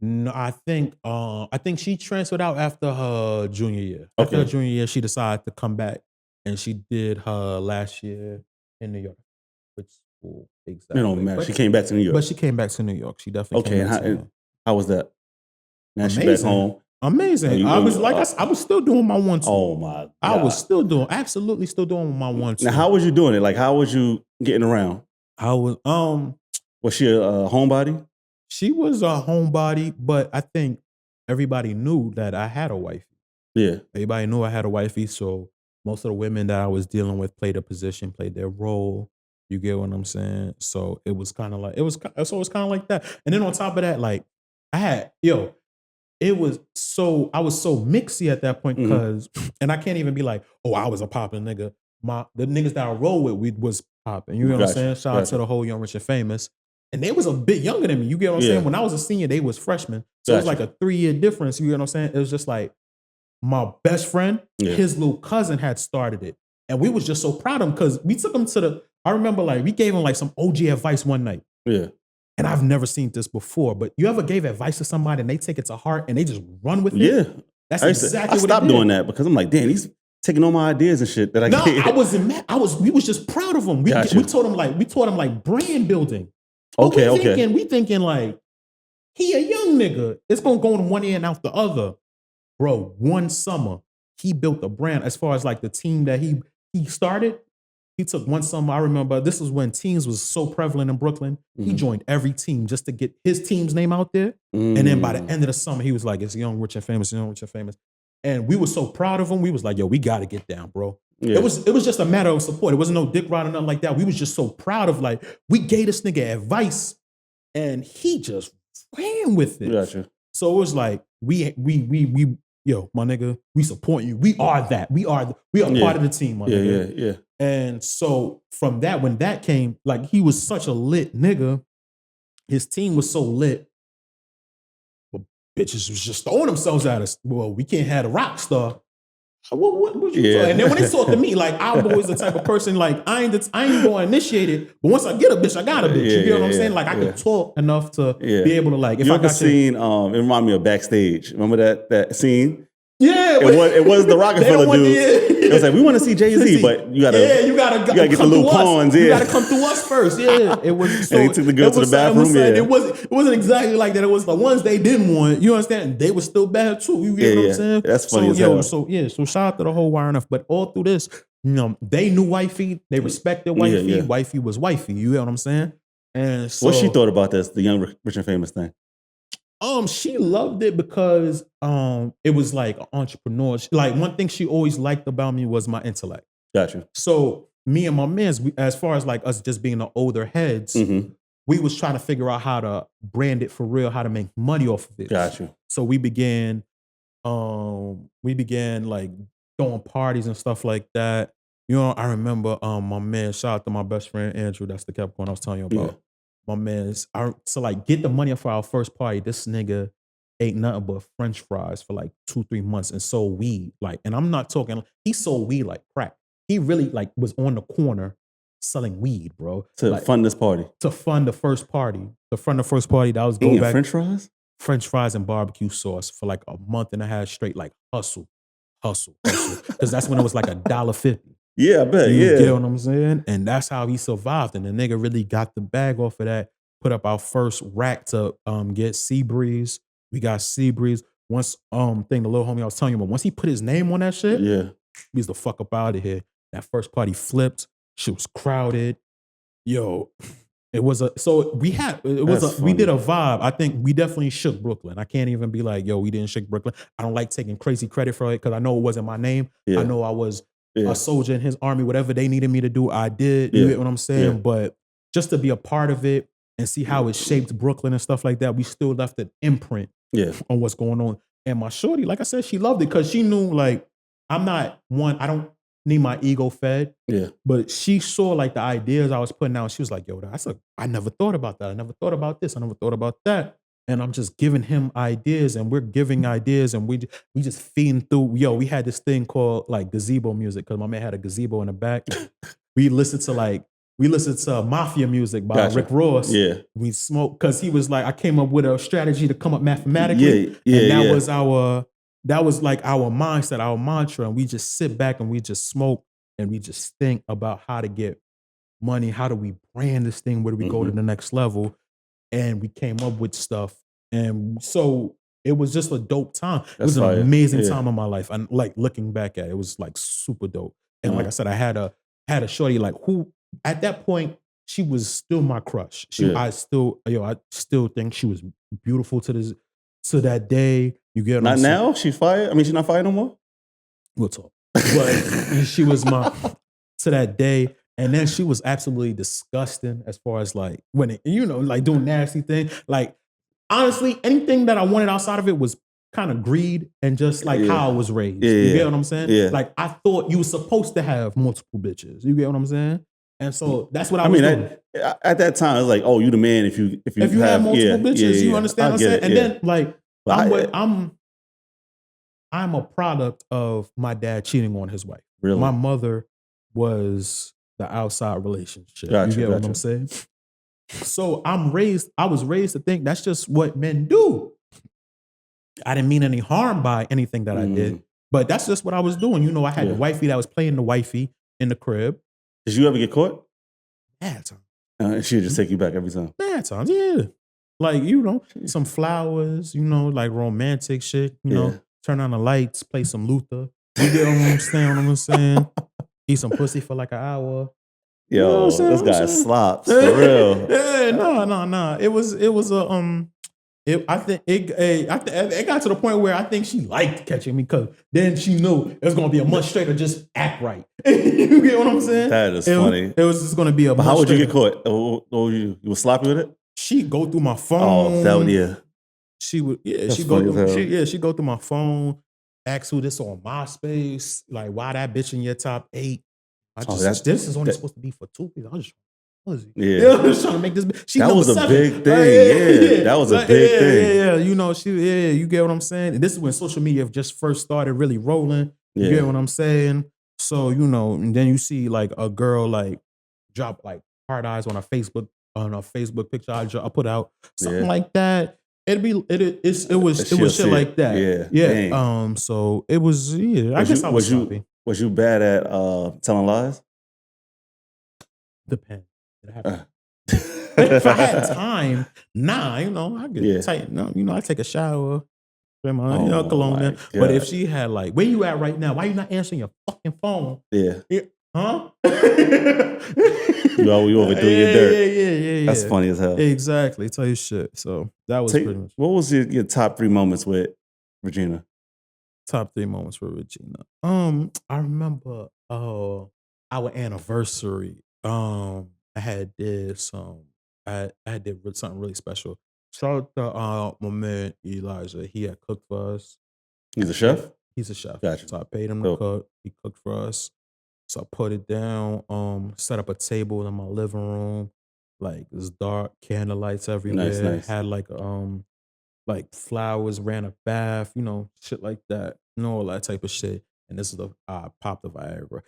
No, I think she transferred out after her junior year. After her junior year, she decided to come back, and she did her last year in New York. Which school exactly? It don't matter. She came back to New York. But she came back to New York. She definitely came back to New York. How was that? Now she's back home. Amazing. I was still doing my 1-2. Oh my God. I was absolutely still doing my 1-2. Now, how was you doing it? Like, how was you getting around? Was she a homebody? She was a homebody, but I think everybody knew that I had a wifey. Yeah. Everybody knew I had a wifey, so most of the women that I was dealing with played a position, played their role. You get what I'm saying? So it was kind of like that. And then on top of that, like I was so mixy at that point because, and I can't even be like, oh, I was a popping nigga. The niggas that I roll with was popping. You know what I'm saying? Shout out to the whole Young, Rich, and Famous. And they was a bit younger than me. You get what I'm saying? When I was a senior, they was freshmen. So it was like a 3-year difference. You get what I'm saying? It was just like my best friend, his little cousin had started it. And we was just so proud of him because we took him I remember like we gave him like some OG advice one night. Yeah. And I've never seen this before, but you ever gave advice to somebody and they take it to heart and they just run with it? Yeah. That's exactly what I stopped doing that because I'm like, damn, he's taking all my ideas and shit that I gave. I wasn't mad. We was just proud of him. We taught him like brand building. But we thinking like, he a young nigga. It's gonna go in one ear and out the other. Bro, one summer, he built a brand as far as like the team that he started. He took one summer. I remember this was when teams was so prevalent in Brooklyn. He joined every team just to get his team's name out there. And then by the end of the summer, he was like, it's Young, Rich, and Famous, Young, Rich, and Famous. And we were so proud of him. We was like, yo, we got to get down, bro. Yeah. It was just a matter of support. It wasn't no dick ride or nothing like that. We was just so proud of, like, we gave this nigga advice and he just ran with it. Gotcha. So it was like, we yo, my nigga, we support you. We are that. We are part of the team, my nigga. Yeah. And so from that, when that came, like, he was such a lit nigga. His team was so lit. But bitches was just throwing themselves at us. Well, we can't have a rock star. What you talking? And then when they talk to me, like, I'm always the type of person, like, I ain't going to initiate it, but once I get a bitch, I got a bitch. You get what I'm saying? Like, I can talk enough to be able to, like, if you I got scene, it reminded me of Backstage. Remember that scene? Yeah, it was the Rockefeller dude. It was like, we want to see Jay-Z, but you gotta get the little pawns. You gotta come through us first. Yeah, it was. So, and he took the girl to the bathroom. It wasn't exactly like that. It was the ones they didn't want. You understand? They were still bad too. You get what I'm saying? That's funny as hell. So shout out to the whole Wire Enough. But all through this, they knew wifey. They respected wifey. Yeah. Wifey was wifey. You get what I'm saying? And so, what she thought about this, the Young, Rich, and Famous thing? She loved it because it was like entrepreneur. Like, one thing she always liked about me was my intellect. Gotcha. So me and my mans, as far as like us just being the older heads, we was trying to figure out how to brand it for real, how to make money off of it. Gotcha. So we began like throwing parties and stuff like that. I remember my man, shout out to my best friend Andrew, that's the Capricorn I was telling you about. Yeah. My man's, so like, get the money for our first party. This nigga ate nothing but French fries for like 2-3 months and sold weed. Like, and I'm not talking, he sold weed like crack. He really like was on the corner selling weed, bro. To fund this party. To fund the first party. That was go back. French fries? French fries and barbecue sauce for like a month and a half straight, like hustle. Because that's when it was like $1.50. Yeah, I bet. You get what I'm saying? And that's how he survived. And the nigga really got the bag off of that. Put up our first rack to get Seabreeze. We got Seabreeze. Once the little homie I was telling you about, once he put his name on that shit, he was the fuck up out of here. That first party flipped. Shit was crowded. Yo, we did a vibe. I think we definitely shook Brooklyn. I can't even be like, yo, we didn't shake Brooklyn. I don't like taking crazy credit for it because I know it wasn't my name. Yeah. I know I was a soldier in his army. Whatever they needed me to do, I did. You get what I'm saying? Yeah. But just to be a part of it and see how it shaped Brooklyn and stuff like that, we still left an imprint on what's going on. And my shorty, like I said, she loved it because she knew, like, I don't need my ego fed. Yeah. But she saw like the ideas I was putting out. She was like, yo, I never thought about that. I never thought about this. I never thought about that. And I'm just giving him ideas and we're giving ideas and we just feeding through. Yo, we had this thing called like gazebo music because my man had a gazebo in the back. we listened to Mafia music by Rick Ross. Yeah. We smoked because he was like, I came up with a strategy to come up mathematically. That was like our mindset, our mantra. And we just sit back and we just smoke and we just think about how to get money. How do we brand this thing? Where do we go to the next level? And we came up with stuff. And so it was just a dope time. It was an amazing time in my life. And like looking back at it, it was like super dope. And like I said, I had a shorty like who at that point, she was still my crush. I still think she was beautiful to that day. You get what not I'm saying? Now? She's fired? I mean, she's not fired no more? We'll talk. But she was to that day. And then she was absolutely disgusting as far as like, when like doing nasty things. Like, honestly, anything that I wanted outside of it was kind of greed and just like how I was raised. You get what I'm saying? Yeah. Like, I thought you were supposed to have multiple bitches. You get what I'm saying? And so that's what I was doing. At that time, it was like, oh, you the man if you have multiple bitches. You understand what I'm saying? And then like, I'm a product of my dad cheating on his wife. Really? My mother was the outside relationship. You get what I'm saying? So I was raised to think that's just what men do. I didn't mean any harm by anything that I did, but that's just what I was doing. I had the wifey that was playing the wifey in the crib. Did you ever get caught? Bad times. She would just take you back every time? Bad times, yeah. Like, some flowers, like romantic shit, turn on the lights, play some Luther. You get what I'm saying? Eat some pussy for like an hour. Yo, this guy slops for real. Yeah, no. It was a I think it got to the point where I think she liked catching me because then she knew it was gonna be a much straighter just act right. You get what I'm saying? That is funny. It was just gonna be a. But how would you get caught? Oh, you were sloppy with it? She'd go through my phone. Oh, that would, yeah. She would, yeah. That's She funny go as through. hell. She go through my phone. Ask who this on MySpace. Like, why that bitch in your top 8? This is only supposed to be for 2 people. I just. Yeah, I was trying to make this. She that was a 7. big thing. Yeah, that was a big thing. Yeah. You know, you get what I'm saying. And this is when social media just first started really rolling. You get what I'm saying. So and then you see like a girl like drop like hard eyes on a Facebook picture I put out something like that. It was shit like that. Yeah. Dang. So it was. Yeah. I guess I was sloppy. Was you bad at telling lies? Depends. If I had time, I get tight. I take a shower, spend my cologne there. But if she had like, where you at right now? Why you not answering your fucking phone? Yeah. Huh? you overdoing your dirt. Yeah. That's funny as hell. Exactly. Tell you shit. So that was pretty much. What was your top 3 moments with Regina? Top 3 moments with Regina. I remember our anniversary. I had did something really special. Shout out to my man Elijah. He had cooked for us. He's a chef? He's a chef. Gotcha. So I paid him to cook. He cooked for us. So I put it down, set up a table in my living room. Like it's dark, candlelights everywhere. Nice. Had like flowers, ran a bath, shit like that. All that type of shit. And this is I popped the Viagra.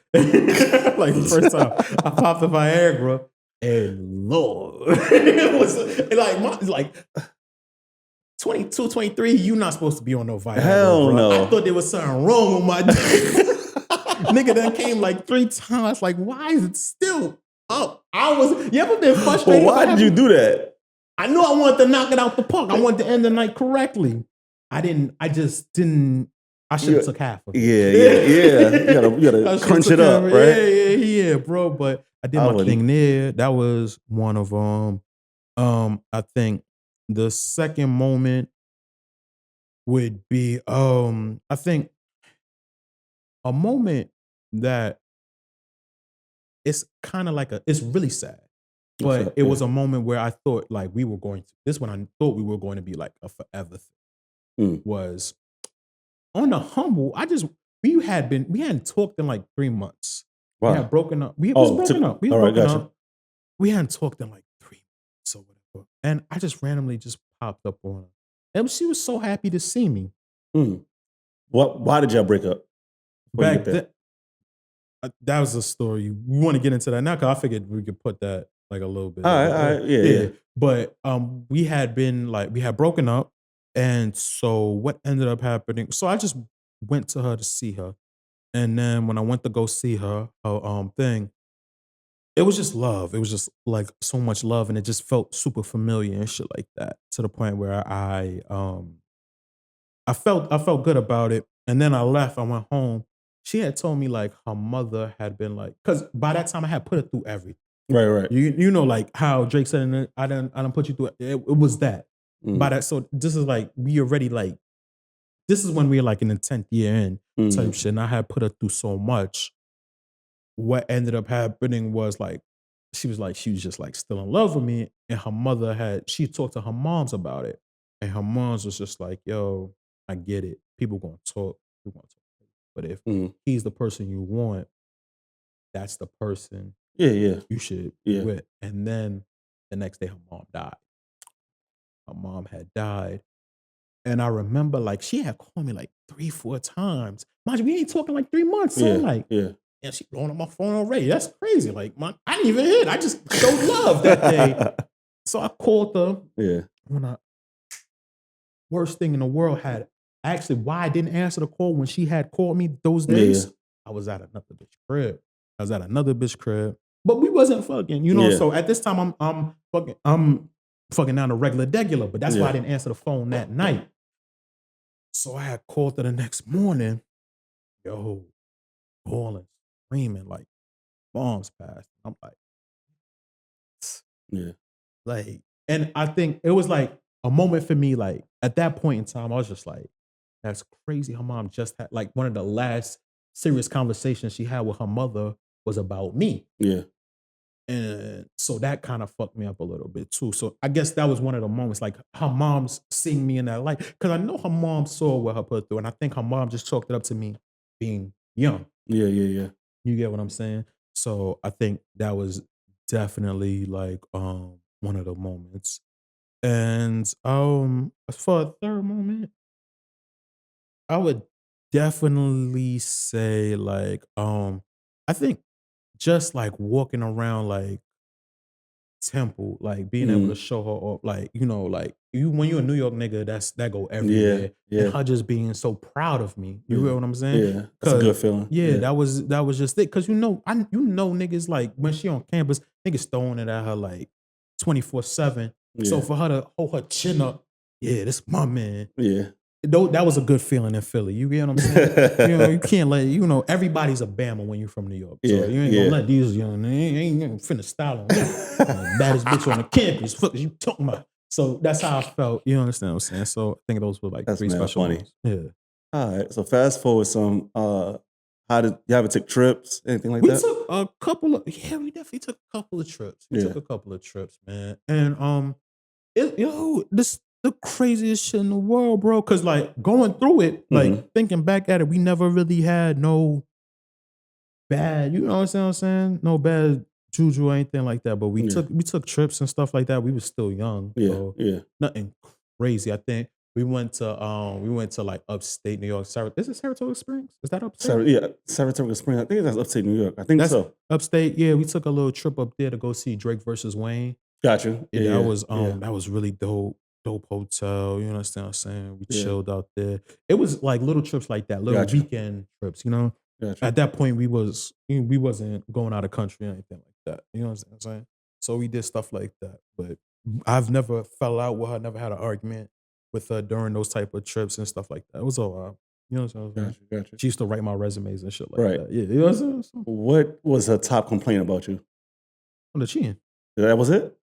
Like the first time I popped the Viagra, and Lord, it was like 22, 23, you're not supposed to be on no Viagra. Hell bro. no. I thought there was something wrong with my nigga that came like 3 times. Like, why is it still up? You ever been frustrated? Well, why did you do that? I knew I wanted to knock it out the park. I wanted to end the night correctly. I just didn't. I should have took half of it. Yeah. You gotta crunch it up, right? Yeah, bro. But I did my thing there. That was one of them. I think the second moment would be I think a moment that it's kind of like it's really sad. But it was a moment where I thought like this one I thought we were going to be like a forever thing. Was on the humble, we hadn't talked in like 3 months. Wow. We had broken up. We was broken up. We broken up. We hadn't talked in like 3 months or whatever. And I just randomly just popped up on her. And she was so happy to see me. Why did y'all break up? Back then, that was a story. We want to get into that now because I figured we could put that like a little bit. All right. Yeah. But we had broken up. And so what ended up happening, so I just went to her to see her. And then when I went to go see her thing, it was just love. It was just like so much love, and it just felt super familiar and shit like that, to the point where I felt good about it. And then I left, I went home. She had told me like her mother had been like, because by that time I had put her through everything. Right. You know, like how Drake said, I didn't put you through it. It was that. By that, so this is like we already like. This is when we were like in the 10th year in type shit. And I had put her through so much. What ended up happening was like she was just like still in love with me, and her mother she talked to her moms about it, and her moms was just like, "Yo, I get it. People gonna talk. But if he's the person you want, that's the person. You should be with." And then the next day, her mom died. Her mom had died. And I remember like she had called me like 3, 4 times. Mind you, we ain't talking like 3 months. So I'm like, and she blowing up my phone already. That's crazy. Like, I didn't even hit. I just showed love that day. So I called her. Yeah. Worst thing in the world why I didn't answer the call when she had called me those days. I was at another bitch crib. But we wasn't fucking, So at this time I'm fucking down a regular degular, but that's why I didn't answer the phone that night. So I had called her the next morning, calling, screaming, like bombs passed. I'm like, Yeah. Like, and I think it was like a moment for me, like at that point in time, I was just like, that's crazy. Her mom just had like one of the last serious conversations she had with her mother was about me. Yeah. And so that kind of fucked me up a little bit too. So I guess that was one of the moments, like her mom's seeing me in that light. Cause I know her mom saw what her put through. And I think her mom just chalked it up to me being young. Yeah, yeah, yeah. You get what I'm saying? So I think that was definitely like one of the moments. And as for a third moment, I would definitely say like I think just like walking around like Temple, like being able to show her off, like, you know, like you when you're a New York nigga, that go everywhere. Yeah, And yeah. her just being so proud of me. You know what I'm saying? Yeah, that's a good feeling. Yeah, that was just it. Cause you know niggas like when she on campus, niggas throwing it at her like 24/7. So for her to hold her chin up, yeah, this my man. Yeah. That was a good feeling in Philly. You get what I'm saying? You know, you can't let everybody's a Bama when you're from New York. So you ain't gonna let these young ain't finna style on me. Baddest bitch on the campus. Fuck is you talking about? So that's how I felt. You understand what I'm saying? So I think those were like that's three special funny. ones. Yeah. All right. So fast forward some. How did you ever take trips? Anything like that? We took a couple of we definitely took a couple of trips. We took a couple of trips, man. And this the craziest shit in the world, bro. Cause like going through it, like thinking back at it, we never really had no bad, you know what I'm saying? No bad juju or anything like that. But we took trips and stuff like that. We were still young. So nothing crazy. I think we went to like upstate New York. Is it Saratoga Springs? Is that upstate? Saratoga Springs. I think that's upstate New York. I think that's so. Upstate, yeah. We took a little trip up there to go see Drake versus Wayne. Gotcha. Yeah, that was really dope. Dope hotel, you understand what I'm saying? We chilled out there. It was like little trips like that, little weekend trips, you know? Gotcha. At that point, we wasn't going out of country or anything like that. You know what I'm saying? So we did stuff like that. But I've never fell out with her, never had an argument with her during those type of trips and stuff like that. It was all right. You know what I'm saying? Gotcha. She used to write my resumes and shit like that. Yeah, you know what I'm saying? What was her top complaint about you? On the cheating. That was it?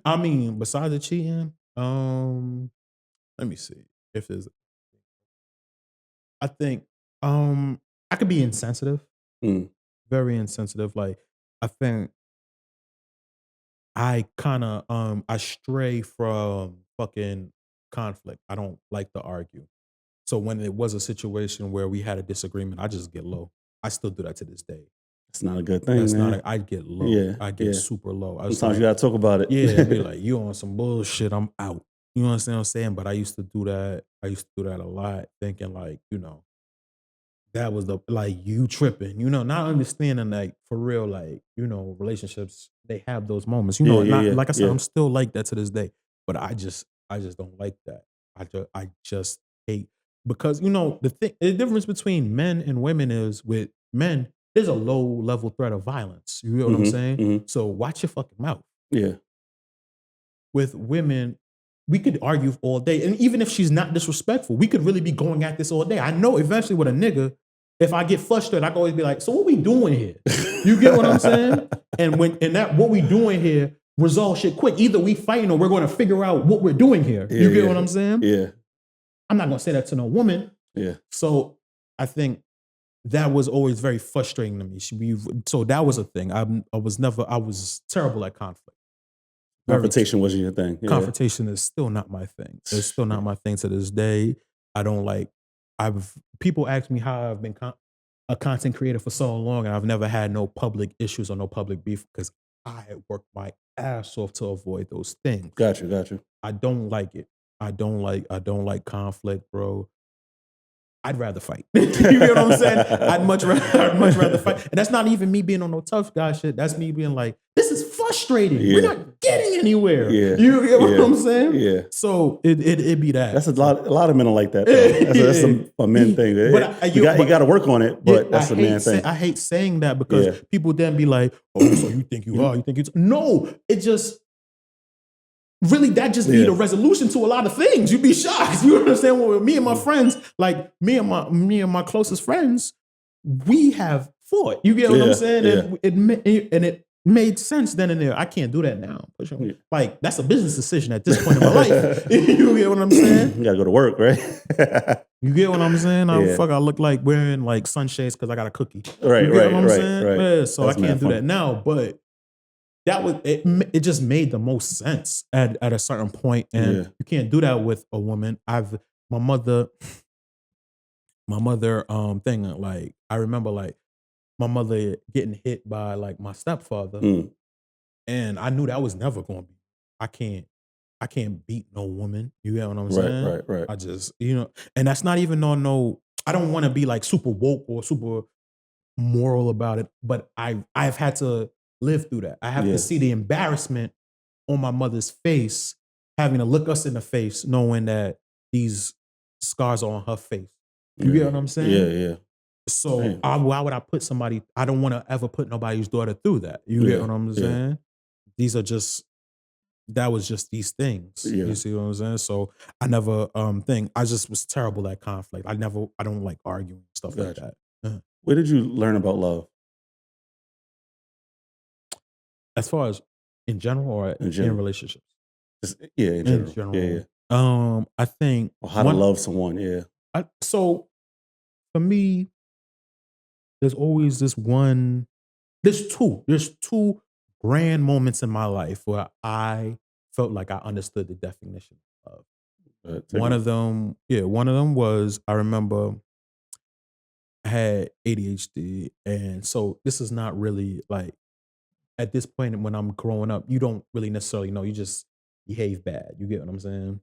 I mean, besides the cheating, let me see if there's. I think I could be insensitive, very insensitive. Like I think I kind of I stray from fucking conflict. I don't like to argue. So when it was a situation where we had a disagreement, I just get low. I still do that to this day. It's not a good thing. That's man. not. I get low. Yeah, I get super low. Sometimes you gotta talk about it. Yeah, be like, you on some bullshit. I'm out. You understand what I'm saying? But I used to do that. I used to do that a lot, thinking like, that was like you tripping. Not understanding like for real, like relationships they have those moments. Like I said, I'm still like that to this day. But I just don't like that. I just hate because the difference between men and women is with men. There's a low level threat of violence. You know what I'm saying? So watch your fucking mouth. Yeah. With women, we could argue all day. And even if she's not disrespectful, we could really be going at this all day. I know eventually with a nigga, if I get frustrated, I can always be like, so what we doing here? You get what I'm saying? And what we doing here resolve shit quick. Either we fighting or we're going to figure out what we're doing here. You get what I'm saying? Yeah. I'm not going to say that to no woman. Yeah. So I think that was always very frustrating to me. So that was a thing. I was terrible at conflict. Confrontation wasn't your thing. Yeah. Confrontation is still not my thing. It's still not my thing to this day. I don't like. People ask me how I've been a content creator for so long, and I've never had no public issues or no public beef because I worked my ass off to avoid those things. Gotcha. I don't like it. I don't like conflict, bro. I'd rather fight. You know what I'm saying? I'd much rather fight. And that's not even me being on no tough guy shit. That's me being like, this is frustrating. Yeah. We're not getting anywhere. Yeah. You get what I'm saying? Yeah. So it be that. That's a lot of men are like that. That's a men thing. But you got to work on it, but that's a man thing. I hate saying that because people then be like, oh, so you think you are? You think you? No, it just. Really, that just be the resolution to a lot of things. You'd be shocked. You understand? Well, me and my friends, like me and my closest friends, we have fought. You get what I'm saying? And made sense then and there. I can't do that now. Like, that's a business decision at this point in my life. You get what I'm saying? You gotta go to work, right? You get what I'm saying? I look like wearing like sunshades because I got a cookie. Right, you get right, what I'm right, saying? right. Yeah, so That's I can't do that now. But that was it just made the most sense at a certain point. And you can't do that with a woman. My mother thing, like, I remember like my mother getting hit by like my stepfather. And I knew that was never gonna be. I can't beat no woman. You get what I'm saying? Right. I just, and that's not even on no, I don't want to be like super woke or super moral about it, but I've had to live through that. I have to see the embarrassment on my mother's face, having to look us in the face, knowing that these scars are on her face. You get what I'm saying? Yeah. So why would I put somebody? I don't want to ever put nobody's daughter through that. You get what I'm saying? That was just these things. You see what I'm saying? So I never I just was terrible at conflict. I don't like arguing, stuff like that. Where did you learn about love? As far as in general or in relationships? In general. Yeah. I think how to love someone, so for me, there's always there's two grand moments in my life where I felt like I understood the definition of love. One of them was, I remember I had ADHD. And so this is not really like, at this point when I'm growing up, you don't really necessarily know. You just behave bad. You get what I'm saying?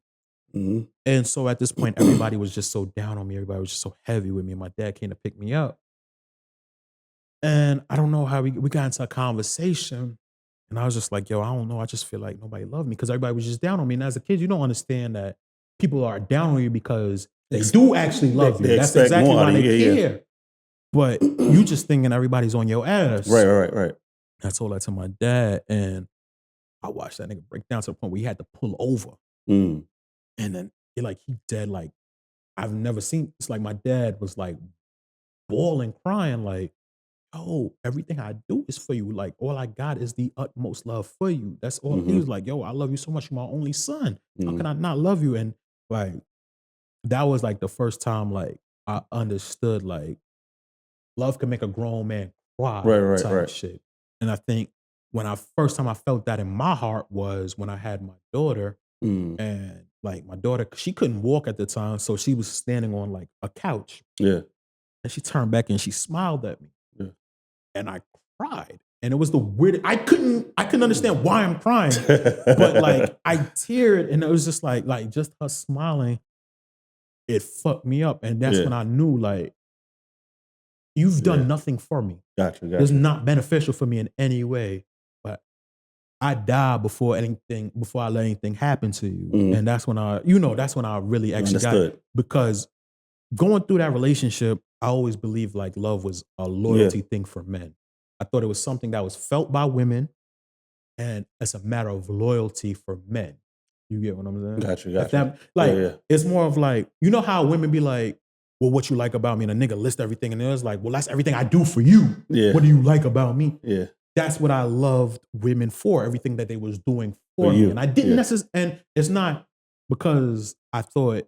Mm-hmm. And so at this point, everybody was just so down on me. Everybody was just so heavy with me. My dad came to pick me up. And I don't know how we got into a conversation. And I was just like, yo, I don't know. I just feel like nobody loved me because everybody was just down on me. And as a kid, you don't understand that people are down on you because they do actually love you. That's exactly why they care. But you just thinking everybody's on your ass. Right. I told that to my dad, and I watched that nigga break down to the point where he had to pull over. And then he dead, like, I've never seen, it's like my dad was like bawling, crying, like, yo, everything I do is for you. Like, all I got is the utmost love for you. That's all. He was like, yo, I love you so much. You're my only son. How can I not love you? And like, that was like the first time like I understood like love can make a grown man cry. Right. Shit. And I think first time I felt that in my heart was when I had my daughter. And like my daughter, she couldn't walk at the time. So she was standing on like a couch. Yeah. And she turned back and she smiled at me. Yeah. And I cried. And it was the weirdest. I couldn't understand why I'm crying. But like I teared, and it was just like just her smiling, it fucked me up. And that's when I knew, like, you've done nothing for me. Gotcha. It's not beneficial for me in any way. But I die before I let anything happen to you. And that's when I really actually got it. Because going through that relationship, I always believed like love was a loyalty thing for men. I thought it was something that was felt by women, and it's a matter of loyalty for men. You get what I'm saying? Gotcha. It's more of like, you know how women be like, well, what you like about me? And a nigga list everything, and it was like, well, that's everything I do for you. Yeah. What do you like about me? Yeah. That's what I loved women for, everything that they was doing for me. And I didn't necessarily, and it's not because I thought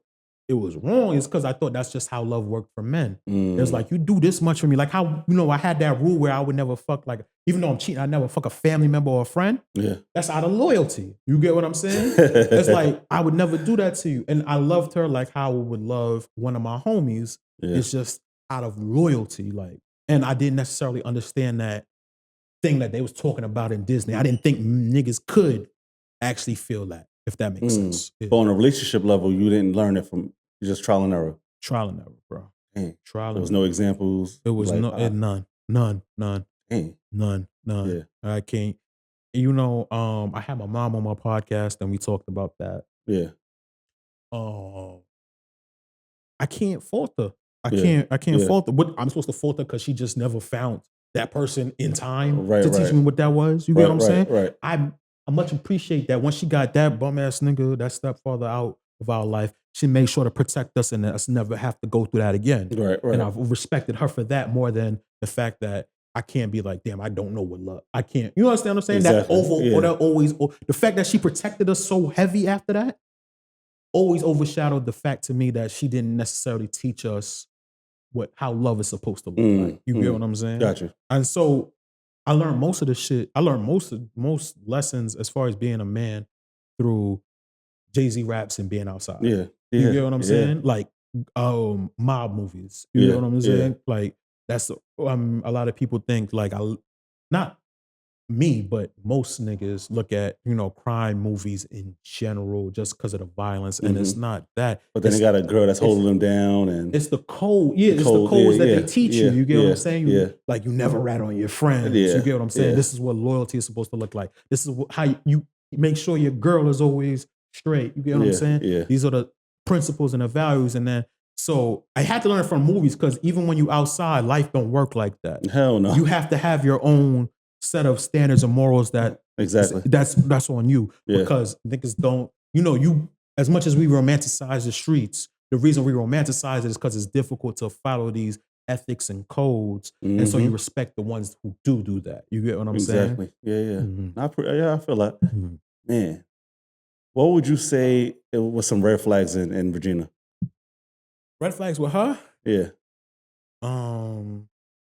it was wrong. It's because I thought that's just how love worked for men. It's like, you do this much for me. Like how, I had that rule where I would never fuck, like, even though I'm cheating, I never fuck a family member or a friend. Yeah. That's out of loyalty. You get what I'm saying? It's like, I would never do that to you. And I loved her like how I would love one of my homies. Yeah. It's just out of loyalty. Like, and I didn't necessarily understand that thing that they was talking about in Disney. I didn't think niggas could actually feel that, if that makes sense. Yeah. But on a relationship level, you didn't learn it from just trial and error. Trial and error, bro. Dang. Trial. There was no examples. It was like, none. Dang. None. Yeah. I can't. I had my mom on my podcast and we talked about that. Yeah. I can't fault her. I can't fault her. What I'm supposed to fault her because she just never found that person in time to teach me what that was. You get what I'm saying? Right. I much appreciate that. Once she got that bum ass nigga, that stepfather out of our life, she made sure to protect us and us never have to go through that again. Right. And I've respected her for that more than the fact that I can't be like, damn, I don't know what love. I can't. You understand what I'm saying? Exactly. That always the fact that she protected us so heavy after that always overshadowed the fact to me that she didn't necessarily teach us how love is supposed to look like. You get what I'm saying? Gotcha. And so I learned most of the shit. I learned most lessons as far as being a man through Jay-Z raps and being outside. Yeah. You get what I'm saying? Like mob movies. You know what I'm saying? Like that's a lot of people think like not me, but most niggas look at, crime movies in general just because of the violence. And it's not that. But then they got a girl that's holding them down, and it's the code. Yeah, it's the codes that they teach you. You get what I'm saying? Like you never rat on your friends. You get what I'm saying? This is what loyalty is supposed to look like. This is how you make sure your girl is always straight. You get what I'm saying? Yeah. These are the principles and the values. And then so I had to learn from movies because even when you outside, life don't work like that. Hell no. You have to have your own set of standards and morals that exactly that's on you because niggas don't, you as much as we romanticize the streets, the reason we romanticize it is because it's difficult to follow these ethics and codes, and so you respect the ones who do that. You get what I'm saying? Exactly. I feel like man. What would you say it was some red flags in Regina? Red flags with her? Yeah.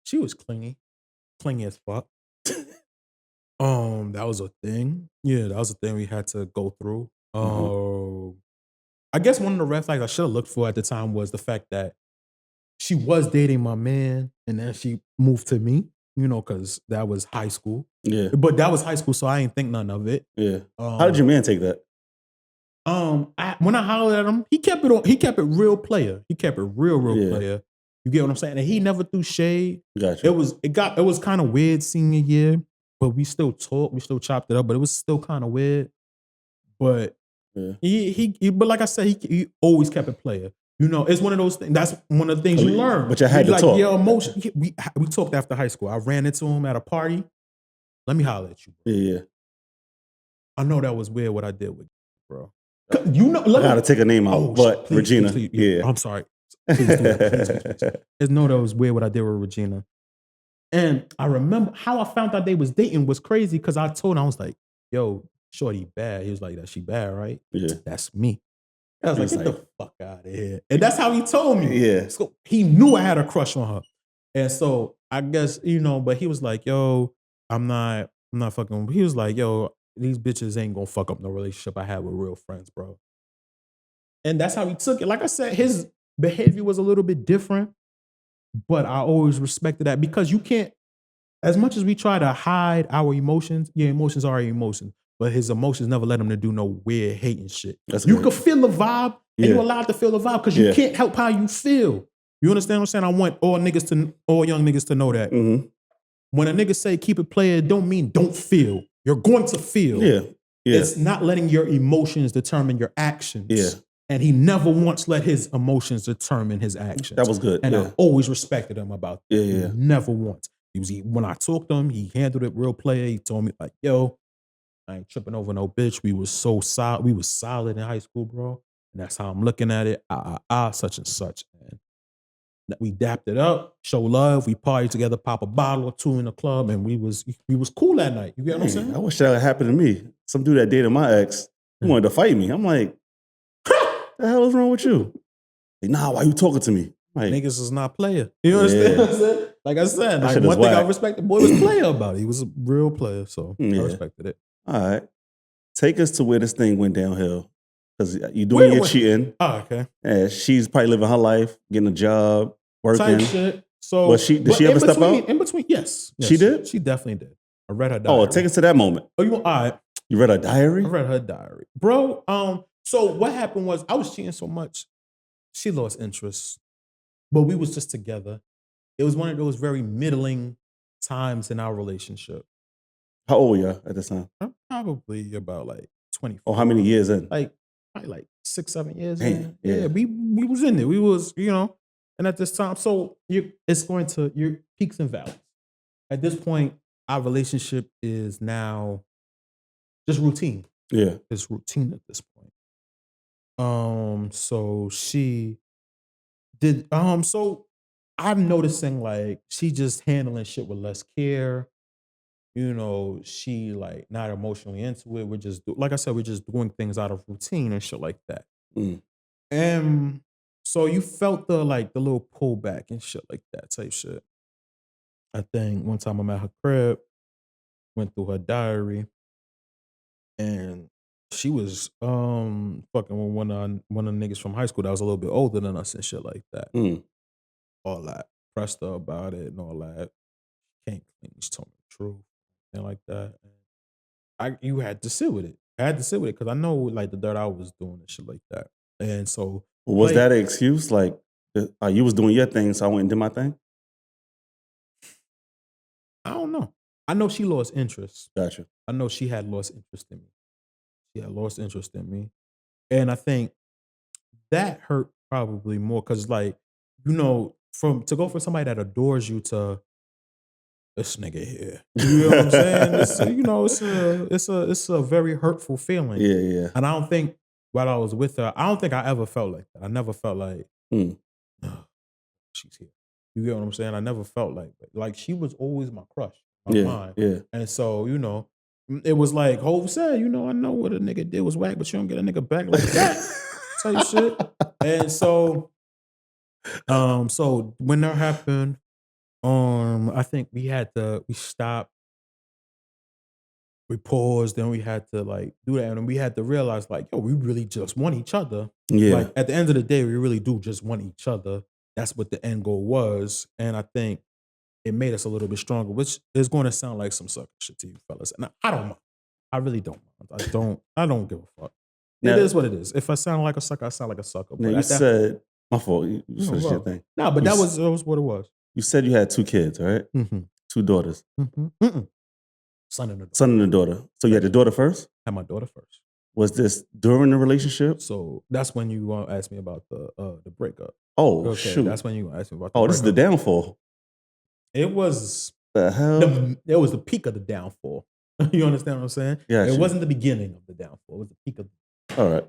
She was clingy as fuck. That was a thing. Yeah, that was a thing we had to go through. I guess one of the red flags I should have looked for at the time was the fact that she was dating my man, and then she moved to me. Because that was high school. Yeah, but that was high school, so I ain't think none of it. Yeah. How did your man take that? When I hollered at him, he kept it real player. He kept it real player. You get what I'm saying? And he never threw shade. Gotcha. It was kind of weird senior year, but we still talked, we still chopped it up, but it was still kind of weird. But but like I said, he always kept it player. It's one of those things. That's one of the things you learn. But you had to talk. Your emotion. We talked after high school. I ran into him at a party. Let me holler at you, bro. Yeah. I know that was weird what I did with you, bro. I gotta take a name out, but please, Regina. Please. Yeah, I'm sorry. Please do it. Please. Just know that was weird what I did with Regina. And I remember how I found out they was dating was crazy because I told him, I was like, yo, shorty bad. He was like, that she bad, right? Yeah. That's me. I was like, get the fuck out of here. And that's how he told me. Yeah. So he knew I had a crush on her. And so I guess, but he was like, yo, I'm not fucking. He was like, yo, these bitches ain't gonna fuck up no relationship I had with real friends, bro. And that's how he took it. Like I said, his behavior was a little bit different, but I always respected that because you can't, as much as we try to hide our emotions, your emotions are your emotions, but his emotions never let him to do no weird hating shit. You can feel the vibe, and you're allowed to feel the vibe because you can't help how you feel. You understand what I'm saying? I want all young niggas to know that. Mm-hmm. When a nigga say keep it player, don't mean don't feel. You're going to feel. Yeah. It's not letting your emotions determine your actions. Yeah. And he never once let his emotions determine his actions. That was good. And I always respected him about that. Yeah. Never once. When I talked to him, he handled it real player. He told me like, yo, I ain't tripping over no bitch. We was so solid. We was solid in high school, bro. And that's how I'm looking at it. Such and such. And we dapped it up, show love. We partied together, pop a bottle or two in the club, and we was cool that night. You get what I'm saying? I wish that happened to me. Some dude that dated my ex, he wanted to fight me. I'm like, the hell is wrong with you? Like, nah, why you talking to me? Like, niggas is not player. You understand what I'm saying? Like I said, one thing I respect the boy was player about it. He was a real player, so I respected it. All right. Take us to where this thing went downhill. Because you're doing your cheating. Oh, okay. And she's probably living her life, getting a job, working. Type shit. So, did she ever step out? In between, yes. She did? She definitely did. I read her diary. Oh, take us to that moment. Oh, all right. You read her diary? I read her diary. Bro, so what happened was I was cheating so much, she lost interest. But we was just together. It was one of those very middling times in our relationship. How old were you at this time? Probably about like 24. Oh, how many years in? Probably like 6-7 years Damn, in. Yeah, we was in there. We was, and at this time, so it's going to your peaks and valleys. At this point, our relationship is now just routine. Yeah. It's routine at this point. So she did, so I'm noticing like she just handling shit with less care. She like not emotionally into it. We're just like I said, we're just doing things out of routine and shit like that. And so you felt the little pullback and shit like that type shit. I think one time I'm at her crib, went through her diary, and she was fucking with one of the niggas from high school that was a little bit older than us and shit like that. All that. Pressed her about it and all that. Can't claim she told me the truth and like that. You had to sit with it. I had to sit with it because I know like the dirt I was doing and shit like that. And so was that an excuse? Like you was doing your thing, so I went and did my thing? I don't know. I know she lost interest. Gotcha. I know she had lost interest in me. She had lost interest in me. And I think that hurt probably more because like, to go from somebody that adores you to this nigga here. You know what I'm saying? It's a very hurtful feeling. Yeah. And I don't think while I was with her, I don't think I ever felt like that. I never felt like, she's here. You get what I'm saying? I never felt like that. Like she was always my crush, my mind. Yeah. And so, it was like Hov said, I know what a nigga did was whack, but you don't get a nigga back like that. Type shit. And so, so when that happened, I think we stopped, we paused, then we had to like do that. And we had to realize like, yo, we really just want each other. Yeah. Like at the end of the day, we really do just want each other. That's what the end goal was. And I think it made us a little bit stronger, which is going to sound like some sucker shit to you fellas. And I don't mind. I really don't mind. I don't give a fuck. It is what it is. If I sound like a sucker, I sound like a sucker. Now you said, my fault, you finished your thing. No, but that was what it was. You said you had 2 kids, right? Mm-hmm. 2 daughters. Mm-hmm. Son and a daughter. Son and a daughter. So you had the daughter first? I had my daughter first. Was this during the relationship? So that's when you asked me about the breakup. Oh, okay, shoot. That's when you asked me about the breakup. This is the downfall. It was the hell? It was the peak of the downfall. You understand what I'm saying? Yeah. It wasn't the beginning of the downfall. It was the peak of the All right.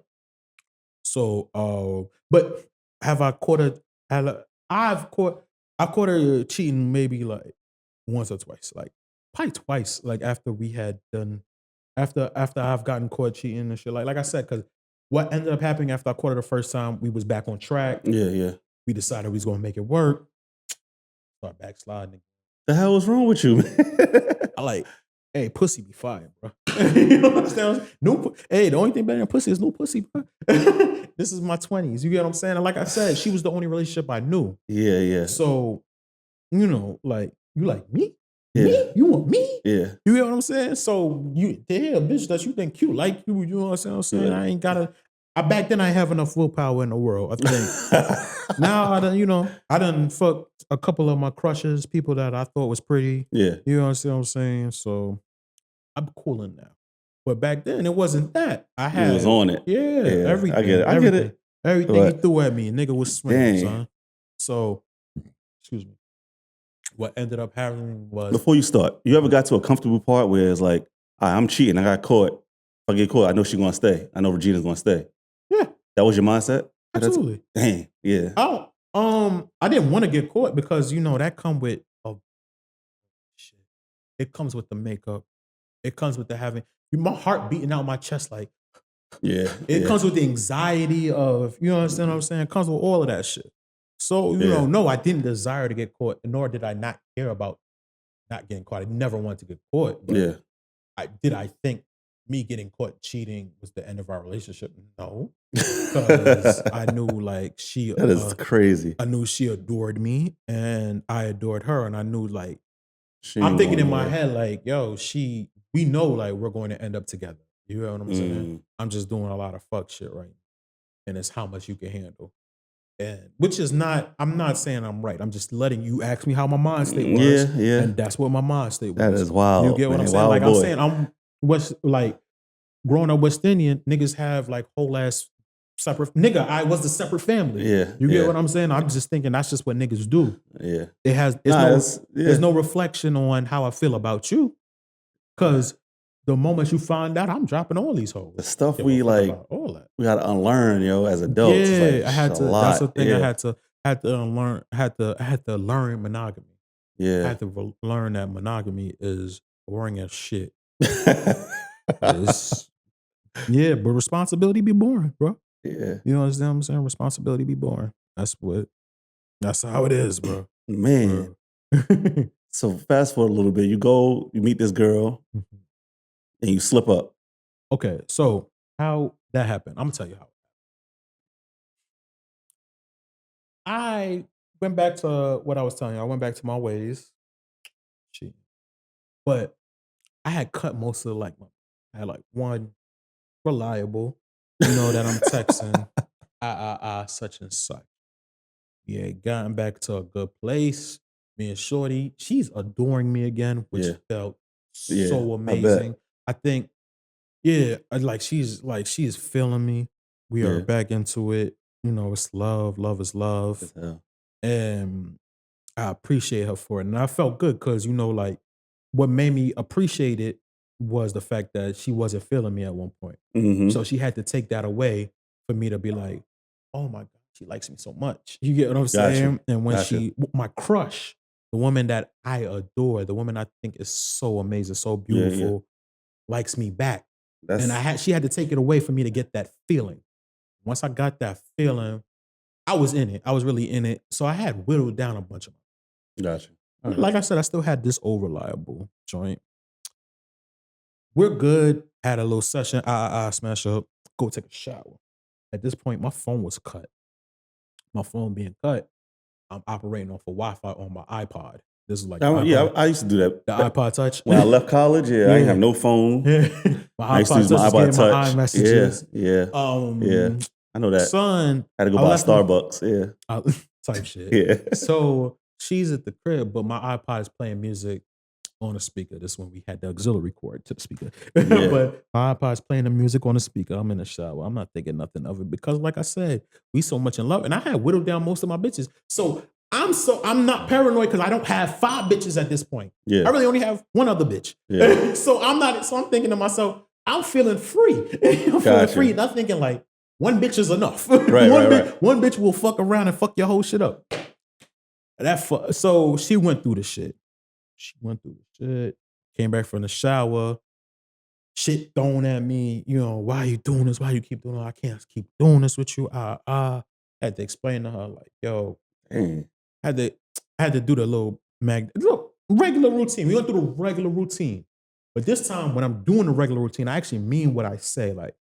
So, but have I caught her? I've caught her cheating maybe like once or twice, like probably twice. Like after we had done, after I've gotten caught cheating and shit. Like I said, because what ended up happening after I caught her the first time, we was back on track. Yeah. We decided we was gonna make it work. Start backsliding. The hell was wrong with you, man? I like, hey, pussy be fire, bro. You know what I'm saying? Hey, the only thing better than pussy is new pussy, bro. This is my 20s. You get what I'm saying? And like I said, she was the only relationship I knew. Yeah. So, like, you like me? Yeah. Me? You want me? Yeah. You get what I'm saying? So you a bitch that you think cute, like you know what I'm saying? Yeah. I ain't gotta. Back then I have enough willpower in the world. I think now I done fucked a couple of my crushes, people that I thought was pretty. Yeah. You know what I'm saying? So I'm cooling now. But back then it wasn't that. I was on it. Yeah. Everything. I get it. Everything he threw at me, nigga was swinging, son. So, excuse me. What ended up happening was, before you start, you ever got to a comfortable part where it's like, I'm cheating, I got caught. If I get caught, I know she's gonna stay. I know Regina's gonna stay. Yeah. That was your mindset? Absolutely. Dang, yeah. I didn't want to get caught because that come with shit. It comes with the makeup. It comes with the having my heart beating out my chest like yeah. It comes with the anxiety of, you understand what I'm saying? It comes with all of that shit. So, no, I didn't desire to get caught, nor did I not care about not getting caught. I never wanted to get caught. But yeah. I think me getting caught cheating was the end of our relationship? No. Because I knew like she that is crazy. I knew she adored me and I adored her. And I knew like I'm thinking in my head, like, yo, we know like we're going to end up together. You know what I'm saying? I'm just doing a lot of fuck shit right now. And it's how much you can handle. And which is not, I'm not saying I'm right. I'm just letting you ask me how my mind state was. Yeah. And that's what my mind state was. That is wild. You get what I'm saying? Like I'm saying, I'm like growing up West Indian, niggas have like whole ass separate nigga. I was the separate family. Yeah. You get what I'm saying? I'm just thinking that's just what niggas do. Yeah. There's no reflection on how I feel about you. Cause the moment you find out, I'm dropping all these hoes. The stuff we like, all that. We gotta unlearn, as adults. Yeah, like, I had to. That's the thing. I had to. had to learn. I had to learn monogamy. I Yeah. had to learn that monogamy is boring as shit. It's, yeah, but responsibility be boring, bro. Yeah. You know what I'm saying? Responsibility be boring. That's how it is, bro. Man. So fast forward a little bit. You meet this girl, and you slip up. Okay, so how that happened? I'm gonna tell you how. I went back to what I was telling you. I went back to my ways. Shit. But I had cut most of I had like one reliable, that I'm texting, such and such. Yeah, gotten back to a good place. Me and Shorty, she's adoring me again, which felt so amazing. I think, she's feeling me. We are back into it. It's love. Love is love. And I appreciate her for it. And I felt good because, what made me appreciate it was the fact that she wasn't feeling me at one point. So she had to take that away for me to be like, oh my God, she likes me so much. You get what I'm saying? And when my crush, the woman that I adore, the woman I think is so amazing, so beautiful, likes me back. She had to take it away for me to get that feeling. Once I got that feeling, I was in it. I was really in it. So I had whittled down a bunch of them. Gotcha. Like I said, I still had this old reliable joint. We're good. Had a little session. Smash up. Go take a shower. At this point, my phone was cut. My phone being cut, I'm operating off of Wi-Fi on my iPod. This is like I used to do that. The iPod Touch. When I left college, I didn't have no phone. My iPod Touch was getting my iMessages. Yeah. I know that. Son, I had to go buy Starbucks. Type shit. Yeah. So she's at the crib, but my iPod is playing music on a speaker. This is when we had the auxiliary cord to the speaker. But my iPod's playing the music on the speaker. I'm in the shower. I'm not thinking nothing of it because, like I said, we so much in love. And I had whittled down most of my bitches. So I'm not paranoid because I don't have 5 bitches at this point. Yeah. I really only have one other bitch. Yeah. So I'm thinking to myself, I'm feeling free. Feeling free. Not thinking like one bitch is enough. One bitch will fuck around and fuck your whole shit up. So she went through the shit. Came back from the shower. Shit thrown at me. Why are you doing this? Why you keep doing it? I can't keep doing this with you. Had to explain to her like, yo, had to do the little regular routine. We went through the regular routine. But this time when I'm doing the regular routine, I actually mean what I say. Like,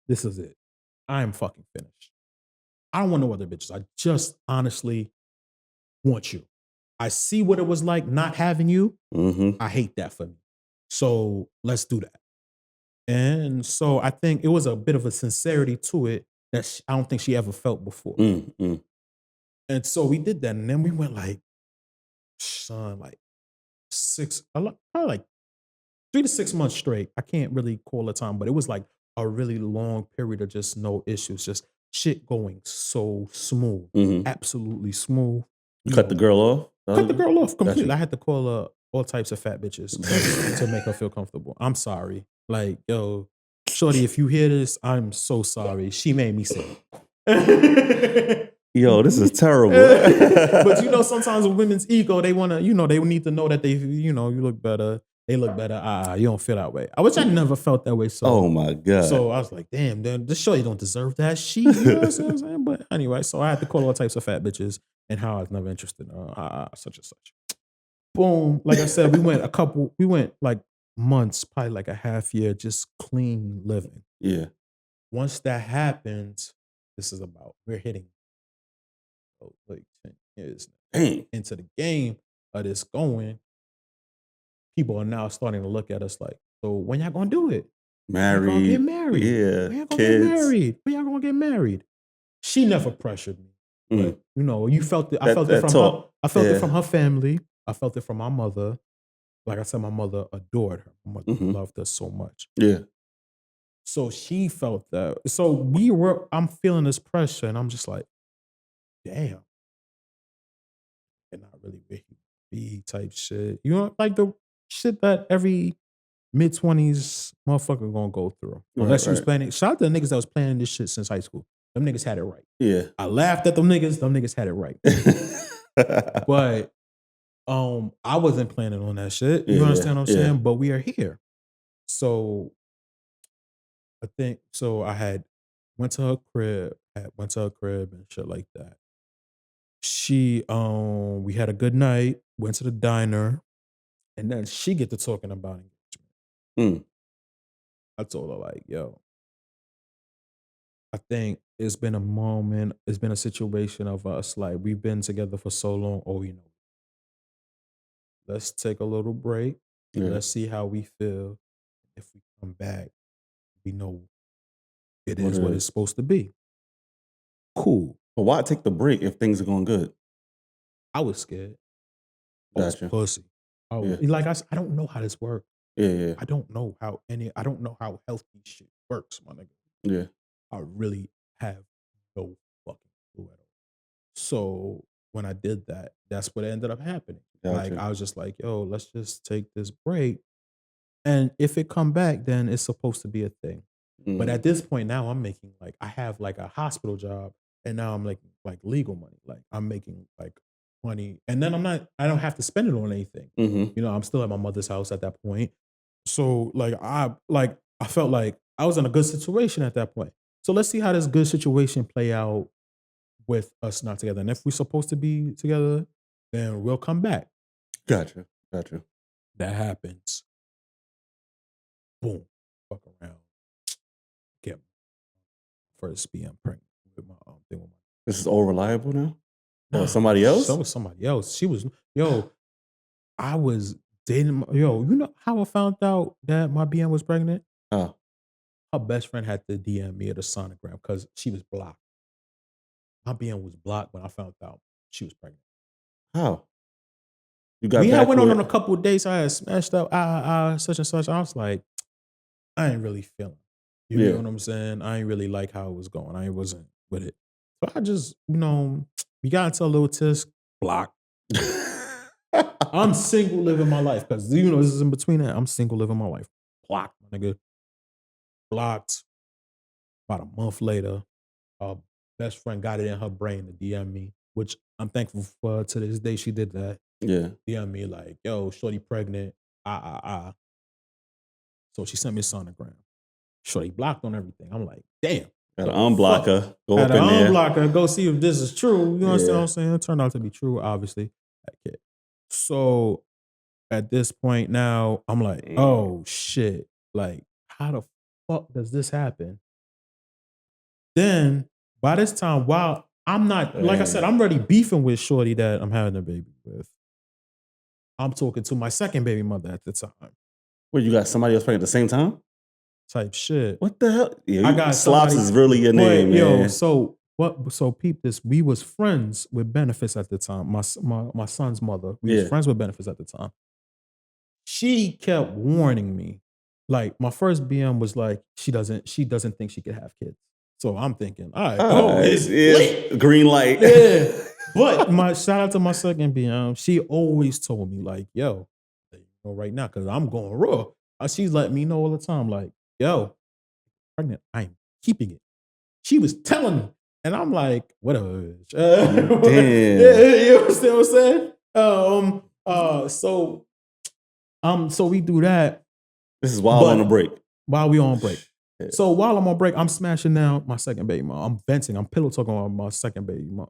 this is it. I am fucking finished. I don't want no other bitches. I just honestly want you. I see what it was like not having you. I hate that for me. So let's do that. And so I think it was a bit of a sincerity to it that I don't think she ever felt before. And so we did that. And then we went like 3 to 6 months straight. I can't really call the time, but it was like a really long period of just no issues, just shit going so smooth, absolutely smooth. You cut the girl off? Cut the girl off completely. Gotcha. I had to call her all types of fat bitches to make her feel comfortable. I'm sorry. Like, yo, shorty, if you hear this, I'm so sorry. She made me sick. Yo, this is terrible. But sometimes with women's ego, they want to, they need to know that you look better. They look better. You don't feel that way. Which I never felt that way. So, oh my God. So I was like, damn, this shorty don't deserve that. You know what I'm saying? But anyway, so I had to call all types of fat bitches and how I was never interested in such and such. Boom. Like I said, we went like months, probably like a half year, just clean living. Yeah. Once that happens, we're hitting like 10 years into the game of this going. People are now starting to look at us like, so when y'all gonna do it? Married. When y'all gonna get married? Yeah. When y'all gonna get married? When y'all gonna get married? She never pressured me. But, you felt it. I felt it from her. I felt it from her family. I felt it from my mother. Like I said, my mother adored her. My mother loved her so much. Yeah. So she felt that. So I'm feeling this pressure and I'm just like, damn. And not really be type shit. Like the shit that every mid-20s motherfucker gonna go through. Unless you was planning. Shout out to the niggas that was planning this shit since high school. Them niggas had it right. Yeah. I laughed at them niggas had it right. But I wasn't planning on that shit. You understand what I'm saying? But we are here. So I think I had went to her crib and shit like that. She we had a good night, went to the diner, and then she get to talking about engagement. I told her like, yo, I think it's been a moment, it's been a situation of us like we've been together for so long, let's take a little break. Yeah. Let's see how we feel. If we come back, we know it is what it's supposed to be. Cool. But why take the break if things are going good? I was scared. I was pussy. Like I don't know how this works. Yeah. I don't know how healthy shit works, my nigga. Yeah. I really have no fucking clue at all. So when I did that, that's what ended up happening. Like I was just like, yo, let's just take this break. And if it come back, then it's supposed to be a thing. But at this point now, I'm making like I have like a hospital job, and now I'm making like legal money. Like I'm making like money, and then I don't have to spend it on anything. You know, I'm still at my mother's house at that point. So like I felt like I was in a good situation at that point. So let's see how this good situation play out with us not together. And if we're supposed to be together, then we'll come back. Gotcha. That happens. Boom. Fuck around. Get first being pregnant with my thing with my. This is all reliable now? Or somebody else? So was somebody else. She was I was dating you know how I found out that my BM was pregnant? Oh. Her best friend had to DM me at a sonogram because she was blocked. My BM was blocked when I found out she was pregnant. How? We had went on a couple of dates. I had smashed up such and such. I was like, I ain't really feeling. You know what I'm saying? I ain't really like how it was going. I wasn't with it. So I just, we got into a little tisk, block. I'm single living my life because, this is in between that. I'm single living my life. Blocked, my nigga. Blocked. About a month later, best friend got it in her brain to DM me, which I'm thankful for. To this day, she did that. Yeah. DM me like, yo, shorty pregnant. So she sent me a sonogram. Shorty blocked on everything. I'm like, damn. Gotta unblock her. Go up in there. Unblock her. Go see if this is true. You understand what I'm saying? It turned out to be true, obviously. Okay. So at this point now, I'm like, oh shit. Like, how the fuck does this happen? Then by this time, while I'm not, like I said, I'm already beefing with shorty that I'm having a baby with. I'm talking to my second baby mother at the time. Wait, you got somebody else pregnant at the same time? Type shit. What the hell? Yeah, I got Slops is really your name, man. Yo, so what? So peep this. We was friends with benefits at the time. My son's mother. We was friends with benefits at the time. She kept warning me. Like my first BM was like, she doesn't think she could have kids. So I'm thinking, all right, it's green light. Yeah. But shout out to my second BM. She always told me like, yo, right now, because I'm going raw. She's letting me know all the time, like, yo, pregnant, I'm keeping it. She was telling me. And I'm like, whatever. Damn. You understand what I'm saying? So we do that. This is while on a break. While we on break. So while I'm on break, I'm smashing down my second baby mom. I'm venting. I'm pillow talking about my second baby mom,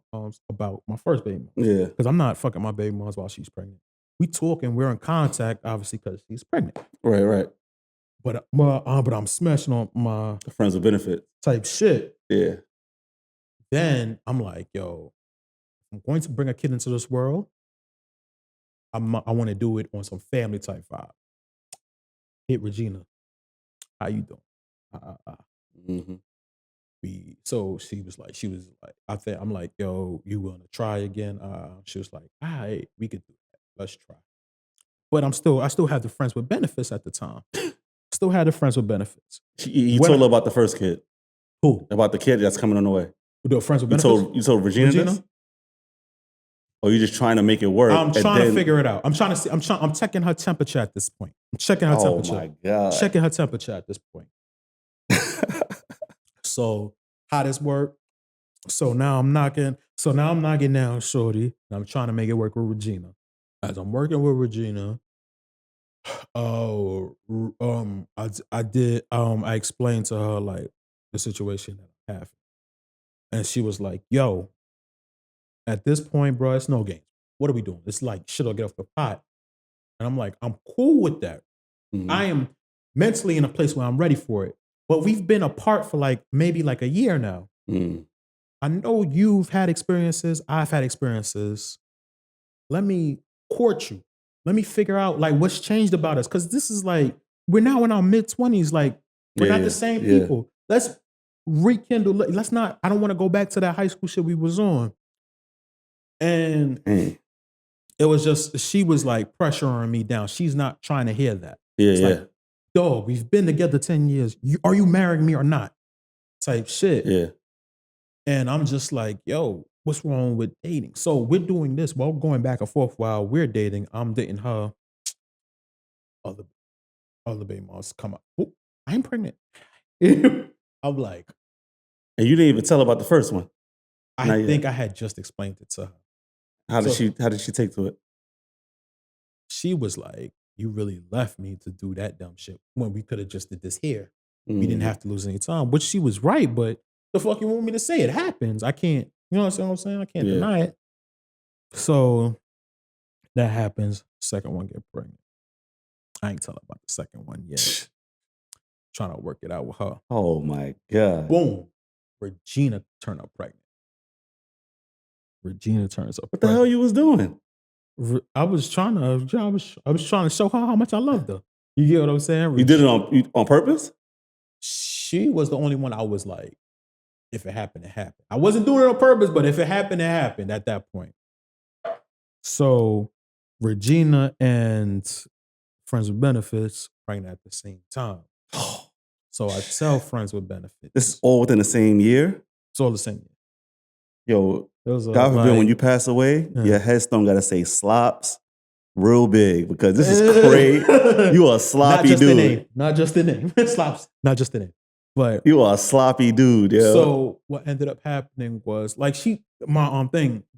about my first baby mom. Yeah. Because I'm not fucking my baby moms while she's pregnant. We talking, we're in contact, obviously, because she's pregnant. Right. But I'm smashing on my friends with benefits type shit. Yeah. Then I'm like, yo, I'm going to bring a kid into this world. I want to do it on some family type vibe. Hit Regina. How you doing? Mm-hmm. So she was like, I'm like, yo, you willing to try again? She was like, all right, we could do that. Let's try. But I still have the friends with benefits at the time. Still had the friends with benefits. You told her about the first kid. Who? About the kid that's coming on the way. The friends with benefits? You told Regina this? Or you just trying to make it work? I'm trying to figure it out. I'm trying to see. I'm checking her temperature at this point. I'm checking her temperature. Oh my God. Checking her temperature at this point. So how this work? So now I'm knocking. So now I'm knocking down Shorty. And I'm trying to make it work with Regina. As I'm working with Regina, I explained to her like the situation that I have, and she was like, "Yo, at this point, bro, it's no games. What are we doing? It's like shit will get off the pot." And I'm like, "I'm cool with that. I am mentally in a place where I'm ready for it. But we've been apart for like maybe like a year now. I know you've had experiences. I've had experiences. Let me court you. Let me figure out like what's changed about us. Cause this is like, we're now in our mid-20s. Like, we're not the same people. Let's rekindle. Let's not, I don't want to go back to that high school shit we was on. And it was just, she was like pressuring me down. She's not trying to hear that. Like, dog, we've been together 10 years. Are you marrying me or not? Type shit. Yeah. And I'm just like, yo, what's wrong with dating? So we're doing this while going back and forth while we're dating. I'm dating her. Other baby moms come up. Oh, I ain't pregnant. I'm like, and you didn't even tell her about the first one. I think I had just explained it to her. How did she take to it? She was like, you really left me to do that dumb shit when we could have just did this here. We didn't have to lose any time, which she was right, but the fuck you want me to say? It happens. I can't, you know what I'm saying? I can't deny it. So that happens. Second one get pregnant. I ain't telling about the second one yet. Trying to work it out with her. Oh my God. Boom. Regina turned up pregnant. Regina turns up. What the hell you was doing? I was trying to show her how much I loved her. You get what I'm saying? You did it on purpose? She was the only one I was like, if it happened, it happened. I wasn't doing it on purpose, but if it happened, it happened at that point. So Regina and Friends with Benefits pregnant at the same time. So I tell Friends with Benefits. This is all within the same year? It's all the same year. Yo, God forbid when you pass away, your headstone got to say slops real big because this is crazy. You are a sloppy dude. Not just the name. Slops. Not just the name. But you are a sloppy dude, yo. So what ended up happening was like the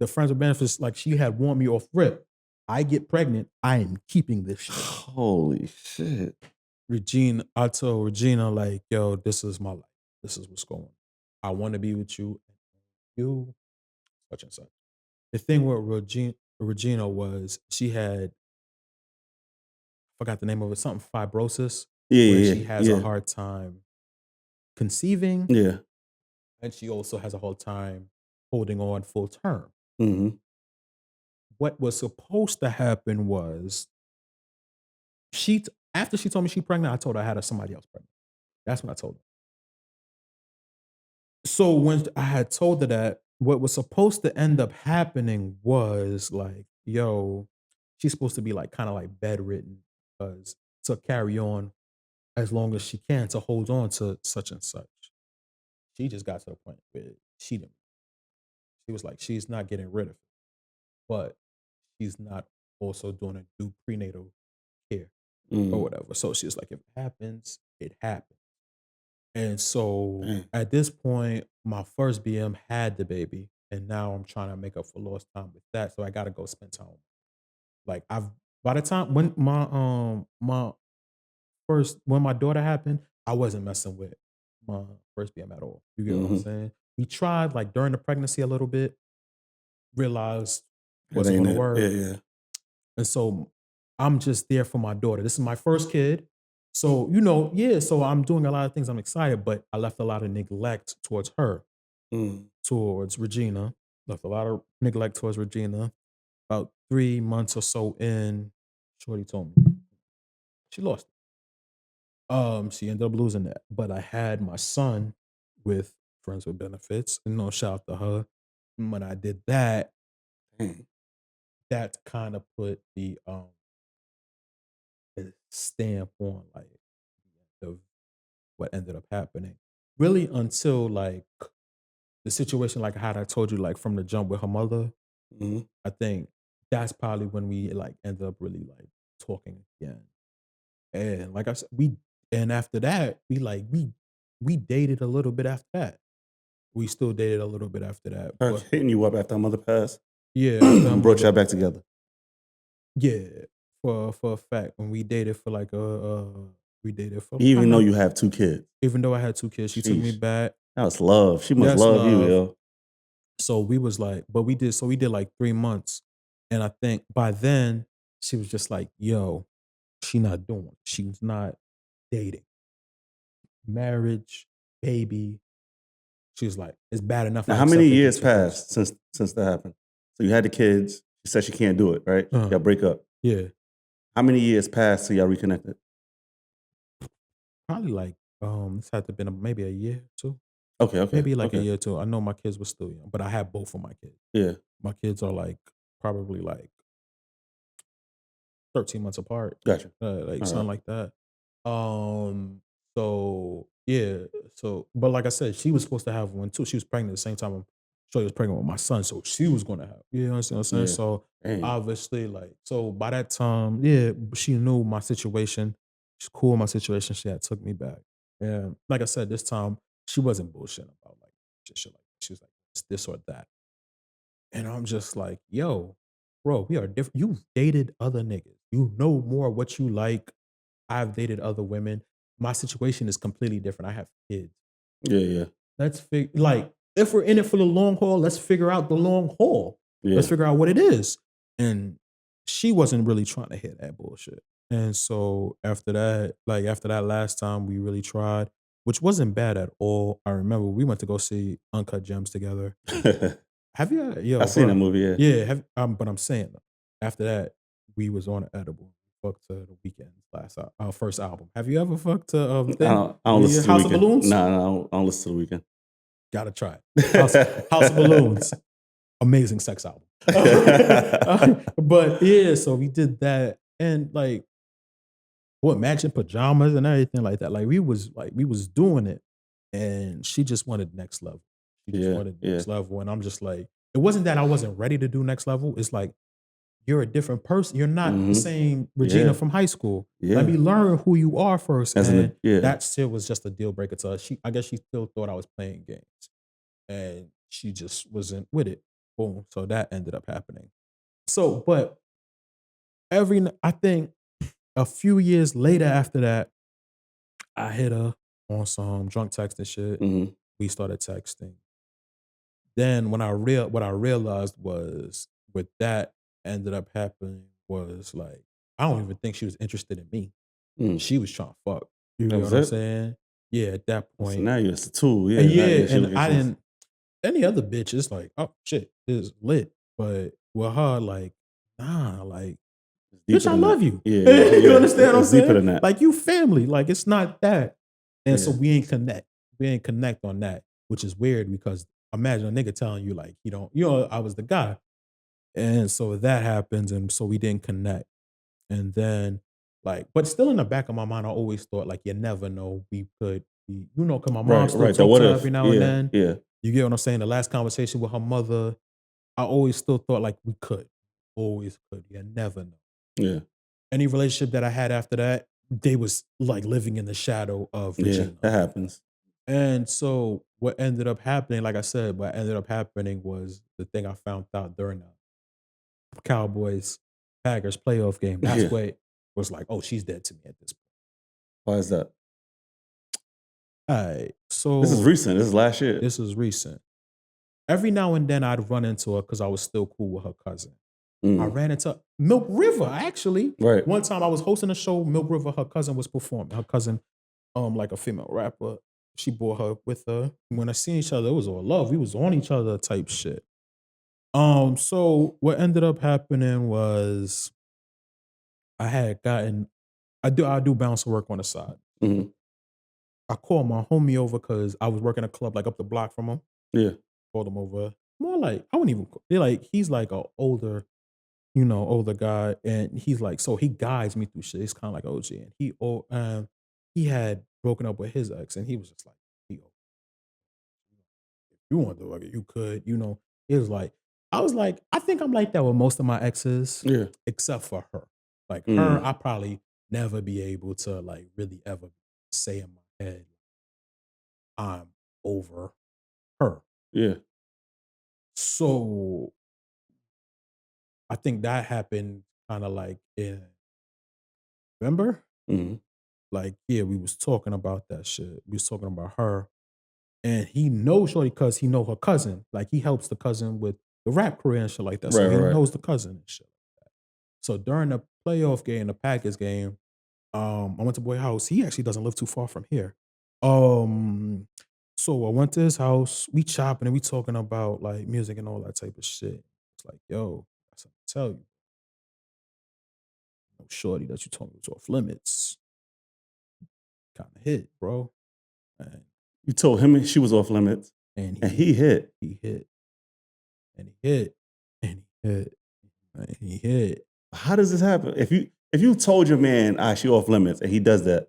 Friends with Benefits, like she had warned me off rip. I get pregnant, I am keeping this shit. Holy shit. I told Regina, like, yo, this is my life. This is what's going on. I want to be with you. You, such and such. The thing with Regina was she had, I forgot the name of it, something fibrosis. Where she has a hard time conceiving. Yeah. And she also has a hard time holding on full term. What was supposed to happen was after she told me she's pregnant, I told her I had somebody else pregnant. That's what I told her. So when I had told her that, what was supposed to end up happening was like, yo, she's supposed to be like kind of like bedridden because to carry on as long as she can to hold on to such and such. She just got to the point where she was like, she's not getting rid of it, but she's not also doing a due prenatal care or whatever. So she's like, if it happens, it happens. And so at this point, my first BM had the baby, and now I'm trying to make up for lost time with that. So I got to go spend time. Like by the time when when my daughter happened, I wasn't messing with my first BM at all. You get what I'm saying? We tried like during the pregnancy a little bit, realized wasn't going to work. Yeah. And so I'm just there for my daughter. This is my first kid. So, so I'm doing a lot of things. I'm excited, but I left a lot of neglect towards her, towards Regina. Left a lot of neglect towards Regina. About 3 months or so in, Shorty told me she lost it. She ended up losing that. But I had my son with Friends with Benefits. And shout out to her. And when I did that, that kind of put the stamp on like of what ended up happening. Really until like the situation like how I told you like from the jump with her mother. I think that's probably when we like ended up really like talking again. And like I said, after that, we dated a little bit after that. we still dated a little bit after that. Her But hitting you up after her mother passed. yeah, after her Brought y'all mother, back together. yeah, for a fact, when we dated for like we dated for Even though you have 2 kids. even though I had 2 kids, she took me Sheesh. back. That was love. She must That's love you, love. yo. So we was like, but we did like 3 months, and I think by then she was just like, "Yo, she not doing it. She's not dating, marriage, baby." She was like, "It's bad enough Now, I how many accepted years 2 kids." passed since that happened? So you had the kids. She said she can't do it, right? Y'all break up. Yeah, How many years passed till y'all reconnected? probably like this had to have been maybe a year or 2. Okay. Maybe like a Okay. year or 2. I know my kids were still young, but I had both of my kids. Yeah. My kids are like probably like 13 months apart, Gotcha. like All something right. like that. So yeah, so but like I said, she was supposed to have one too. She was pregnant at the same time. She was pregnant with my son, so she was gonna have. You know what I'm saying? Yeah. So Dang. obviously, like, so by that time, yeah, she knew my situation. She's cool with my situation. She had took me back, and like I said, this time she wasn't bullshitting about like shit like that. She was like it's this or that, and I'm just like, yo, bro, we are different. You've dated other niggas. You know more what you like. I've dated other women. My situation is completely different. I have kids. Yeah. Let's figure like if we're in it for the long haul, let's figure out the long haul. Yeah. Let's figure out what it is. And she wasn't really trying to hit that bullshit. And so after that last time we really tried, which wasn't bad at all. I remember we went to go see Uncut Gems together. Have you I seen that movie, yeah. Yeah, but I'm saying though, after that, we was on an edible. Fucked to the Weeknd's our first album. Have you ever fucked to I don't listen to the House of Weeknd. Balloons? No, I don't listen to the Weeknd. Gotta try it. House of Balloons. Amazing sex album. But yeah, so we did that and like matching pajamas and everything like that. Like we was doing it and she just wanted next level. She just wanted next level. And I'm just like, it wasn't that I wasn't ready to do next level. It's like you're a different person. You're not the same Regina from high school. Let me learn who you are first. And that still was just a deal breaker to us. I guess she still thought I was playing games. And she just wasn't with it. Boom. So that ended up happening. So, but I think a few years later after that, I hit her on some drunk text and shit. We started texting. Then when what I realized was with that ended up happening was like, I don't even think she was interested in me. She was trying to fuck. You know what I'm saying? Yeah, at that point. So now you're just a tool. Yeah. And I didn't, any other bitch is like, oh shit, this is lit. But with her, like, nah, like, bitch, I love you. Yeah. You understand what I'm saying? Deeper than that. Like, you family. Like, it's not that. And so we ain't connect. We ain't connect on that, which is weird because imagine a nigga telling you, like, I was the guy. And so that happens. And so we didn't connect. And then, like, but still in the back of my mind, I always thought, like, you never know. We could be, because my mom still talks to her every now and then. Yeah. You get what I'm saying? The last conversation with her mother, I always still thought like we could. Always could. You never know. Yeah. Any relationship that I had after that, they was like living in the shadow of Regina. Yeah, that happens. And so what ended up happening, like I said, what ended up happening was the thing I found out during the Cowboys Packers playoff game. That's what it was like, oh, she's dead to me at this point. Why is that? All right. So this is recent. This is last year. This is recent. Every now and then I'd run into her because I was still cool with her cousin. I ran into Milk River, actually. Right. One time I was hosting a show, Milk River, her cousin was performing. Her cousin, like a female rapper, she brought her with her. When I seen each other, it was all love. We was on each other type shit. So what ended up happening was I do bouncer work on the side. I called my homie over because I was working a club like up the block from him. Yeah. Called him over. More like, I wouldn't even, he's like an older guy. And he's like, so he guides me through shit. He's kind of like OG. And he had broken up with his ex. And he was just like, if you want to do it, you could, It was like, I was like, I think I'm like that with most of my exes. Yeah. Except for her. Like her, I probably never be able to like really ever say in my head, I'm over her. Yeah. So I think that happened kind of like in November. Mm-hmm. Like, yeah, we was talking about that shit. We was talking about her. And he knows Shorty because he know her cousin. Like, he helps the cousin with the rap career and shit like that. So he knows the cousin and shit like that. So during the playoff game, the Packers game, I went to boy house. He actually doesn't live too far from here. So I went to his house. We chopping and we talking about like music and all that type of shit. It's like, yo, I said, tell you, Shorty that you told me was off limits. Kind of hit, bro. And you told him she was off limits, and he hit. He hit. And he hit. And he hit. And he hit. How does this happen? If you told your man, she off limits, and he does that,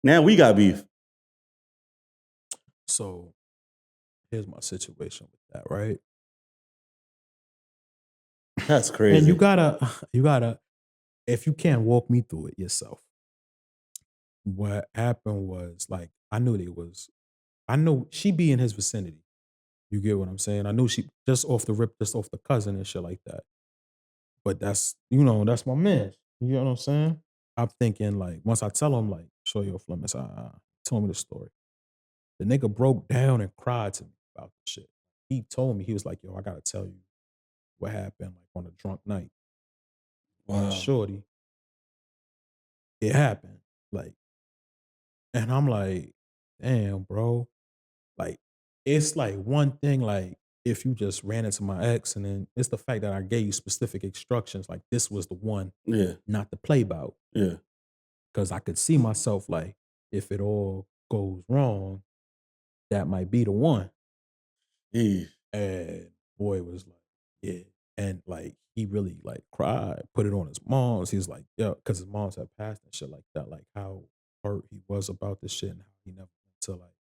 now we got beef. So here's my situation with that, right? That's crazy. And you gotta, if you can't walk me through it yourself. What happened was, like, I know she be in his vicinity. You get what I'm saying? I knew she just off the cousin and shit like that. But that's my man. You get what I'm saying? I'm thinking, like, once I tell him, like, show your limits, tell me the story. The nigga broke down and cried to me about the shit. He told me, he was like, yo, I gotta tell you what happened, like, on a drunk night. Wow. Shorty. It happened. Like, and I'm like, damn, bro. Like, it's like one thing, like, if you just ran into my ex, and then it's the fact that I gave you specific instructions, like this was the one not to play about. Yeah. Because I could see myself, like, if it all goes wrong, that might be the one. Yeah. And boy was like, yeah. And like, he really like cried, put it on his mom's. He was like, yeah, because his mom's had passed and shit like that. Like, how hurt he was about this shit and how he never went to, like,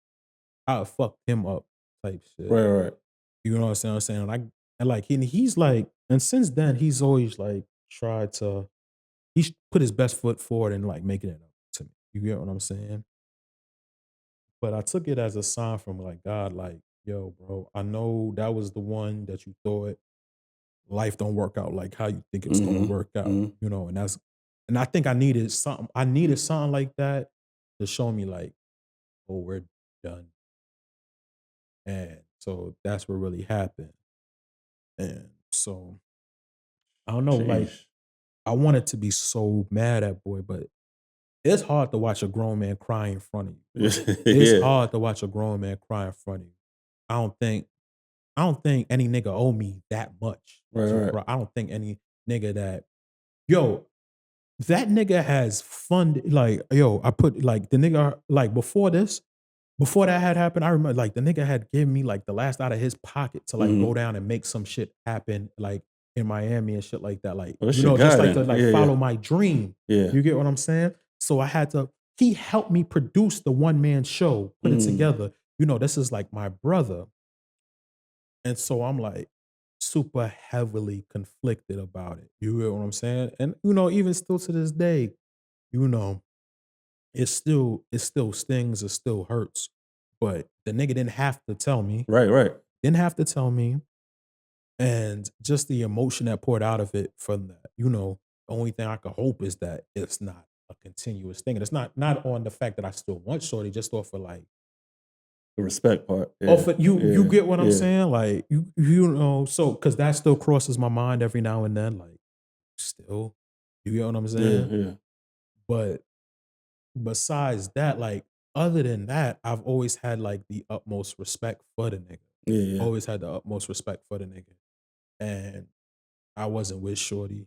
how it fucked him up type shit. Right. You know what I'm saying? And like, he's like, and since then he's always like tried to, he put his best foot forward and like making it up to me. You get what I'm saying? But I took it as a sign from like God, like, yo, bro, I know that was the one that you thought life don't work out like how you think it's gonna work out. You know, and I think I needed something like that to show me like, oh, we're done. And so that's what really happened. And so I don't know, like, I wanted to be so mad at boy, but it's hard to watch a grown man cry in front of you. It's hard to watch a grown man cry in front of you. I don't think any nigga owe me that much. Right. I don't think any nigga that, yo, that nigga has funded, like, yo, I put, like, the nigga, like, before that had happened, I remember, like, the nigga had given me, like, the last out of his pocket to, like, go down and make some shit happen, like, in Miami and shit like that. Like, just like to, like, follow my dream. Yeah. You get what I'm saying? So I had to, he helped me produce the one-man show, put it together. You know, this is like my brother. And so I'm like super heavily conflicted about it. You get what I'm saying? And, you know, even still to this day, you know, it still stings, it still hurts. But the nigga didn't have to tell me. Right. Didn't have to tell me. And just the emotion that poured out of it from that, you know, the only thing I could hope is that it's not a continuous thing. And it's not on the fact that I still want Shorty, just off of like the respect part. Yeah. Off of you get what I'm saying? Like, you know, so because that still crosses my mind every now and then, like, still, you get what I'm saying? Yeah. But besides that, like, other than that, I've always had like the utmost respect for the nigga. Yeah. Always had the utmost respect for the nigga. And I wasn't with Shorty.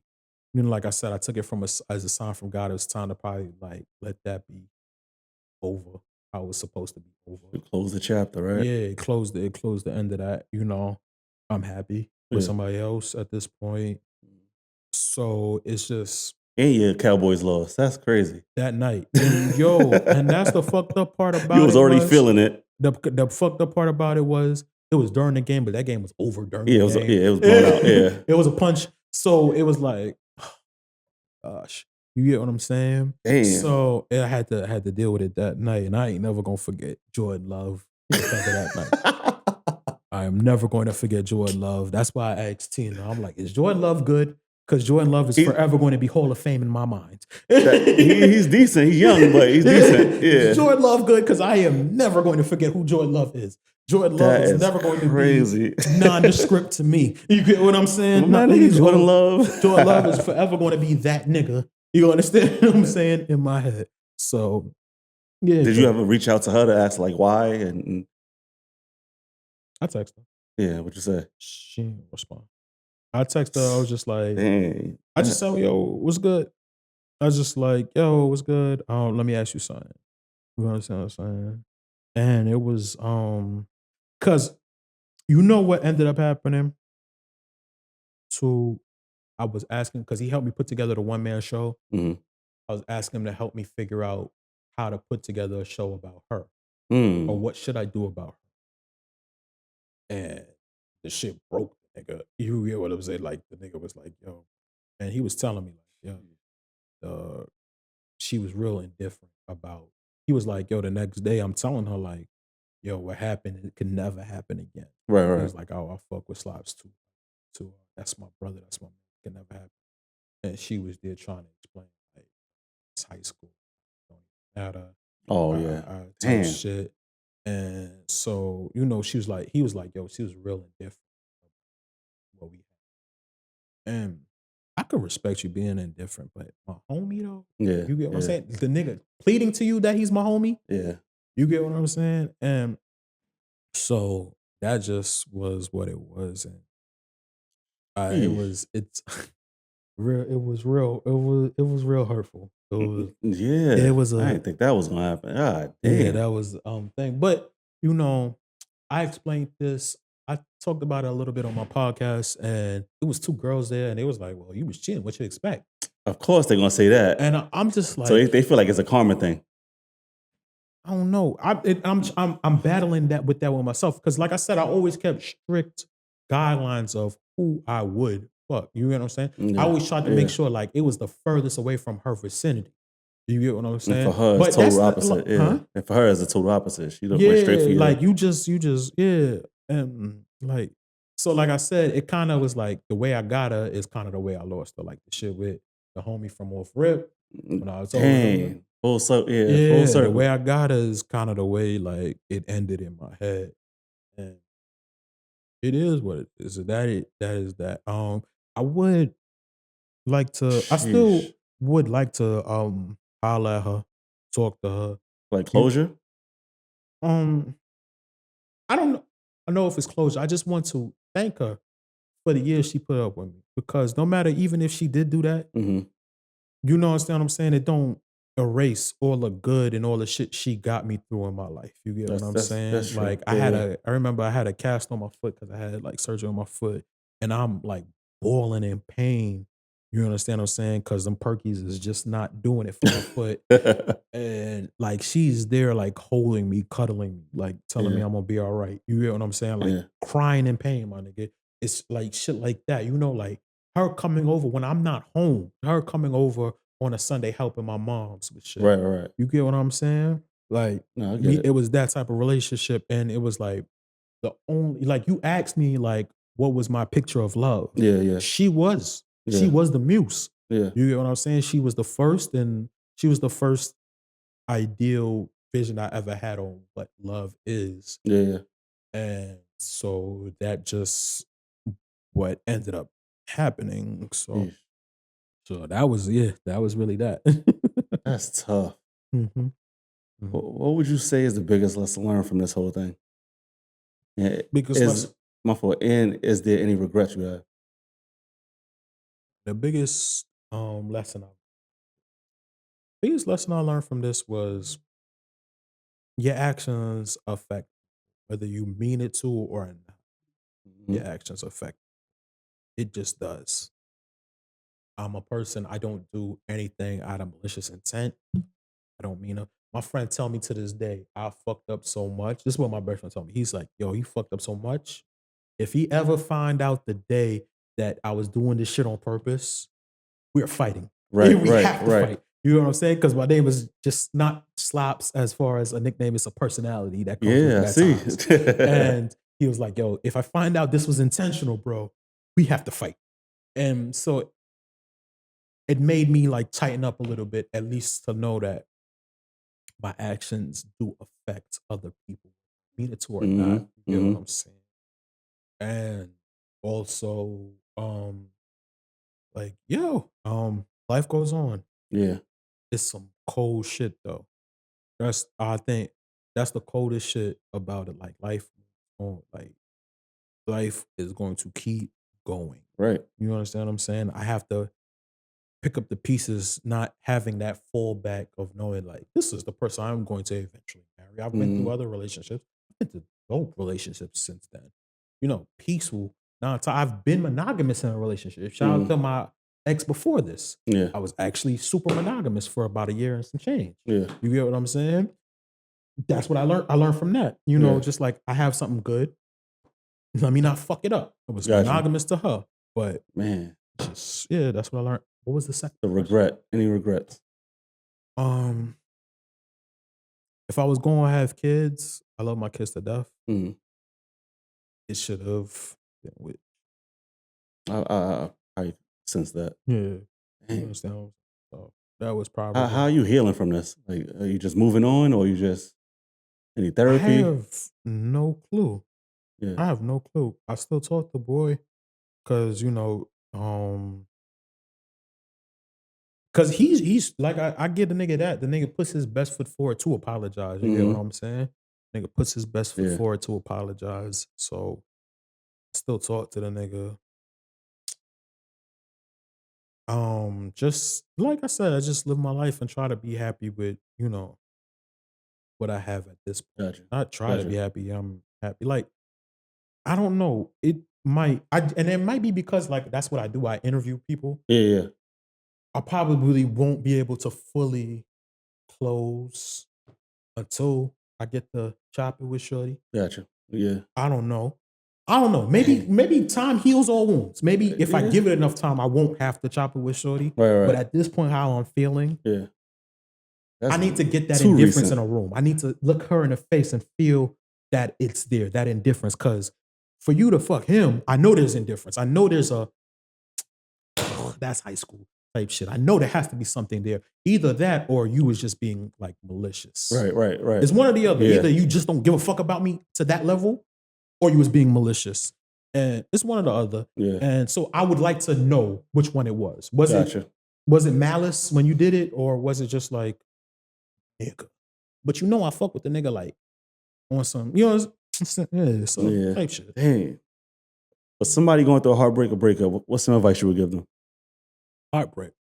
You know, like I said, I took it as a sign from God. It was time to probably like let that be over how it was supposed to be over. You close the chapter, right? Yeah, it closed the end of that. You know, I'm happy with somebody else at this point. So it's just, and your Cowboys lost. That's crazy. That night. And that's the fucked up part about it. You was already feeling it. The fucked up part about it was during the game, but that game was over during the game. It was blown out. Yeah. It was a punch. So it was like, gosh. You get what I'm saying? Damn. So I had to deal with it that night, and I ain't never gonna forget Jordan Love because of that night. I am never going to forget Jordan Love. That's why I asked Tina. I'm like, is Jordan Love good? Because Jordan Love is forever going to be Hall of Fame in my mind. He's decent. He's young, but he's decent. Yeah. Is Jordan Love good? Because I am never going to forget who Jordan Love is. Jordan Love is never going to be nondescript to me. You get what I'm saying? Jordan Love. Jordan Love is forever going to be that nigga. You understand what I'm saying? In my head. So, yeah. Did you ever reach out to her to ask like why? And I texted her. Yeah, what'd you say? She didn't respond. I texted her. I was just like, dang. I just said, yo, what's good? I was just like, yo, what's good? Let me ask you something. You understand what I'm saying? And it was, because you know what ended up happening? So I was asking, because he helped me put together the one-man show. Mm-hmm. I was asking him to help me figure out how to put together a show about her. Or what should I do about her? And the shit broke the nigga. You hear what I'm saying? Like, the nigga was like, yo. And he was telling me, like, yo, she was real indifferent about. He was like, yo, the next day I'm telling her, like, yo, what happened? It could never happen again. Right. He was like, oh, I fuck with Slops too. That's my brother. That's my man. It can never happen. And she was there trying to explain, like, it's high school. Don't matter. Oh, yeah. I tell shit. And so, you know, he was like, yo, she was real indifferent about what we had. And I could respect you being indifferent, but my homie though, you get what I'm saying? The nigga pleading to you that he's my homie. Yeah. You get what I'm saying? And so that just was what it was. And it's real. It was real hurtful. It was I didn't think that was gonna happen. God damn. Yeah, that was thing. But you know, I explained this. I talked about it a little bit on my podcast, and it was two girls there, and they was like, "Well, you was cheating. What you expect?" Of course, they're gonna say that. And I'm just like, so they feel like it's a karma thing. I don't know. I'm battling that with myself because, like I said, I always kept strict guidelines of who I would fuck. You get what I'm saying? Yeah, I always tried to make sure like it was the furthest away from her vicinity. You get what I'm saying? And for her, it's total opposite. And for her, it's a total opposite. She don't went straight for you. Like you just and like so. Like I said, it kind of was like the way I got her is kind of the way I lost her. Like the shit with the homie from off rip. When I was full circle. The way I got her is kind of the way like it ended in my head, and it is what it is. That is that. I would like to. I still would like to holler at her, talk to her, like closure. I don't know. I know if it's closure. I just want to thank her for the years she put up with me because no matter even if she did do that, you know what I'm saying? It don't erase all the good and all the shit she got me through in my life. You get what I'm saying? That's like I remember I had a cast on my foot because I had like surgery on my foot, and I'm like boiling in pain. You understand what I'm saying? Because them perkies is just not doing it for my foot. And like she's there like holding me, cuddling me, like telling me I'm gonna be all right. You get what I'm saying? Like crying in pain, my nigga. It's like shit like that. You know, like her coming over when I'm not home, her coming over on a Sunday helping my moms with shit. Right. You get what I'm saying? Like it was that type of relationship. And it was like the only like you asked me like what was my picture of love? Yeah. She was the muse. Yeah. You get what I'm saying? She was the first, and she was the first ideal vision I ever had on what love is. Yeah. And so that just what ended up happening. So that was really that. That's tough. What would you say is the biggest lesson learned from this whole thing? Yeah, my fault. And is there any regrets you have? The biggest lesson I learned from this was your actions affect whether you mean it to or not. Your actions affect. It just does. I'm a person, I don't do anything out of malicious intent. I don't mean it. My friend tell me to this day, I fucked up so much. This is what my best friend told me. He's like, yo, he fucked up so much. If he ever find out the day that I was doing this shit on purpose, we're fighting. We have to fight. You know what I'm saying? Because my name is just not Slops as far as a nickname. It's a personality that comes with that times. And he was like, yo, if I find out this was intentional, bro, we have to fight. And so it made me like tighten up a little bit, at least to know that my actions do affect other people, mean it to or not. You get what I'm saying? And also, like, life goes on. Yeah. It's some cold shit though. I think that's the coldest shit about it. Like life is going to keep going. Right. You understand what I'm saying? I have to pick up the pieces, not having that fallback of knowing like this is the person I'm going to eventually marry. I've been through other relationships. I've been through dope relationships since then. Peaceful. Now I've been monogamous in a relationship. Shout out to my ex before this. Yeah. I was actually super monogamous for about a year and some change. Yeah. You get what I'm saying? That's what I learned. I learned from that. Just like I have something good. Let me not fuck it up. I was monogamous to her, but man, that's what I learned. What was the second? The regret. Any regrets? If I was going to have kids, I love my kids to death. It should have been with. I sense that. Yeah, you understand. So that was probably. How are you healing from this? Like, are you just moving on, or you just any therapy? I have no clue. Yeah, I have no clue. I still talk to boy, because because he's like I get the nigga that the nigga puts his best foot forward to apologize. You get what I'm saying? Nigga puts his best foot forward to apologize. So I still talk to the nigga. Just like I said, I just live my life and try to be happy with what I have at this point. Gotcha. Not try to be happy. I'm happy. Like I don't know. It might. And it might be because like that's what I do. I interview people. Yeah. I probably won't be able to fully close until I get the chop it with shorty. Gotcha. Yeah. I don't know. Maybe time heals all wounds. Maybe if I give it enough time, I won't have to chop it with shorty. Right. But at this point, how I'm feeling, I need to get that indifference in a room. I need to look her in the face and feel that it's there, that indifference. Because for you to fuck him, I know there's indifference. I know there's that's high school type shit. I know there has to be something there. Either that or you was just being like malicious. Right. It's one or the other. Yeah. Either you just don't give a fuck about me to that level or you was being malicious. And it's one or the other. Yeah. And so I would like to know which one it was. Was it malice when you did it, or was it just like, nigga? But I fuck with the nigga like on some, type shit. Dang. But somebody going through a heartbreak or breakup, what's some advice you would give them? Heartbreak.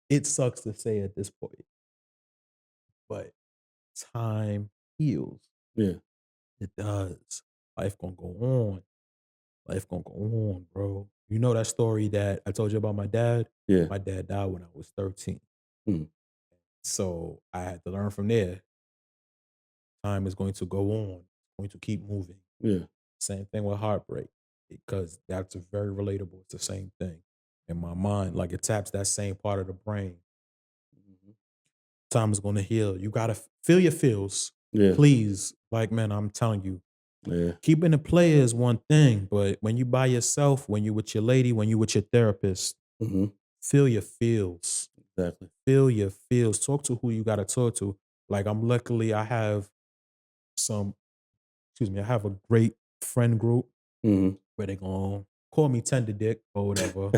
It sucks to say at this point, but time heals. Yeah. It does. Life gonna go on. Life gonna go on, bro. You know that story that I told you about my dad? Yeah. My dad died when I was 13. So I had to learn from there. Time is going to go on. It's going to keep moving. Yeah. Same thing with heartbreak, because that's very relatable. It's the same thing. In my mind, like it taps that same part of the brain. Time is going to heal. You got to feel your feels. Yeah. Please. Like, man, I'm telling you. Yeah. Keeping it play is one thing, but when you by yourself, when you with your lady, when you with your therapist, feel your feels. Exactly. Feel your feels. Talk to who you got to talk to. Like I have I have a great friend group where they gonna call me tender dick or whatever.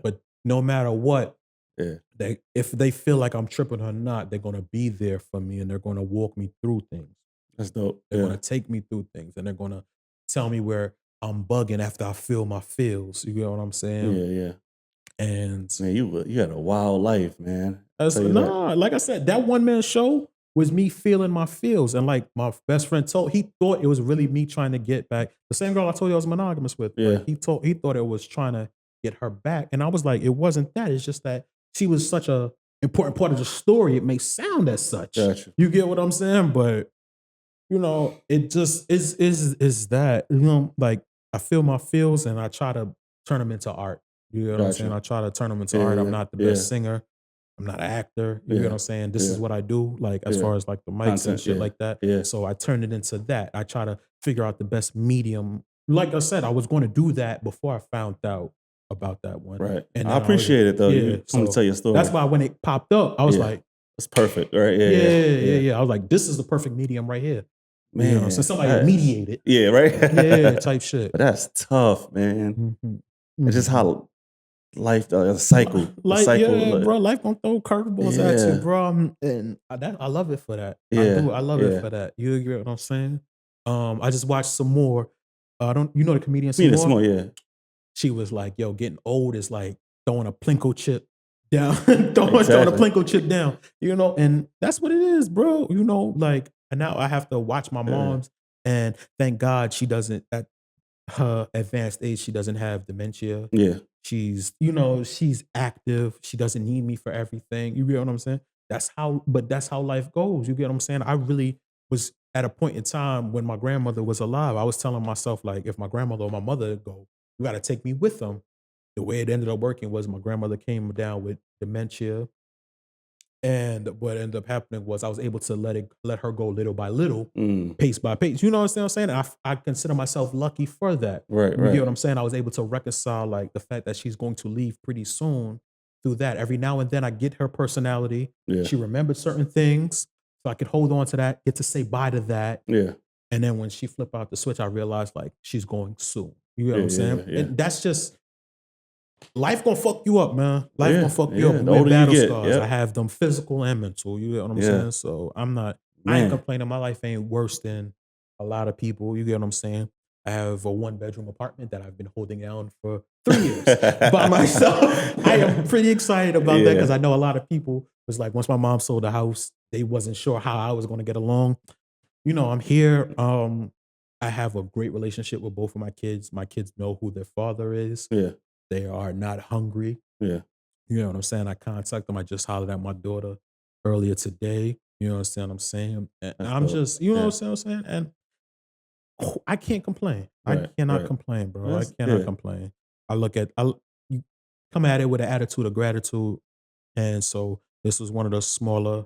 But no matter what, if they feel like I'm tripping or not, they're gonna be there for me and they're gonna walk me through things. That's dope. They're gonna take me through things and they're gonna tell me where I'm bugging after I feel my feels. You get what I'm saying? Yeah. And man, you had a wild life, man. Like I said, that one man show was me feeling my feels. And like my best friend he thought it was really me trying to get back. The same girl I told you I was monogamous with. Yeah. Like he thought it was trying to get her back. And I was like, it wasn't that. It's just that she was such a important part of the story. It may sound as such. Gotcha. You get what I'm saying? But it just is that, like I feel my feels and I try to turn them into art. You know what I'm saying? I try to turn them into art. I'm not the best singer. I'm not an actor. You get what I'm saying? This is what I do, like as far as like the mics Content, and shit like that. Yeah. So I turned it into that. I try to figure out the best medium. Like I said, I was going to do that before I found out about that one. Right. And I appreciate it though. Yeah, You come to tell your story. that's why when it popped up, I was like, it's perfect, right? Yeah. I was like, this is the perfect medium right here. Man, you know, so somebody mediate it. Yeah, right. Yeah, type shit. But that's tough, man. Mm-hmm. It's just how life, a cycle. Like, cycle, bro, life gonna throw curveballs at you, bro. And I love it for that. I do. I love it for that. You get what I'm saying? I just watched some more. You know the comedian Small? Yeah. She was like, yo, getting old is like throwing a Plinko chip down, throwing a Plinko chip down, you know, and that's what it is, bro. You know, like, and now I have to watch my mom's, and thank God she doesn't, at her advanced age, she doesn't have dementia. Yeah. She's, you know, she's active. She doesn't need me for everything. You get what I'm saying? That's how life goes. You get what I'm saying? I really was at a point in time when my grandmother was alive. I was telling myself, like, if my grandmother or my mother go, you got to take me with them. The way it ended up working was my grandmother came down with dementia. And what ended up happening was I was able to let her go little by little, pace by pace. You know what I'm saying? And I consider myself lucky for that. Right. You get what I'm saying? I was able to reconcile like the fact that she's going to leave pretty soon through that. Every now and then I get her personality. Yeah. She remembered certain things. So I could hold on to that, get to say bye to that. Yeah. And then when she flipped out the switch, I realized like she's going soon. You get what I'm saying? Yeah. And that's just, life gonna fuck you up, man. Life gonna fuck you up. The older battle you get, scars. I have them physical and mental. You get what I'm saying? So I ain't complaining. My life ain't worse than a lot of people. You get what I'm saying? I have a 1-bedroom apartment that I've been holding down for 3 years by myself. I am pretty excited about that because I know a lot of people was like, once my mom sold the house, they wasn't sure how I was going to get along. You know, I'm here. I have a great relationship with both of my kids. My kids know who their father is. Yeah. They are not hungry. Yeah. You know what I'm saying? I contact them. I just hollered at my daughter earlier today. You know what I'm saying? And I'm just, you know what I'm saying? And I can't complain. I cannot complain, bro. I cannot complain. You come at it with an attitude of gratitude. And so this was one of the smaller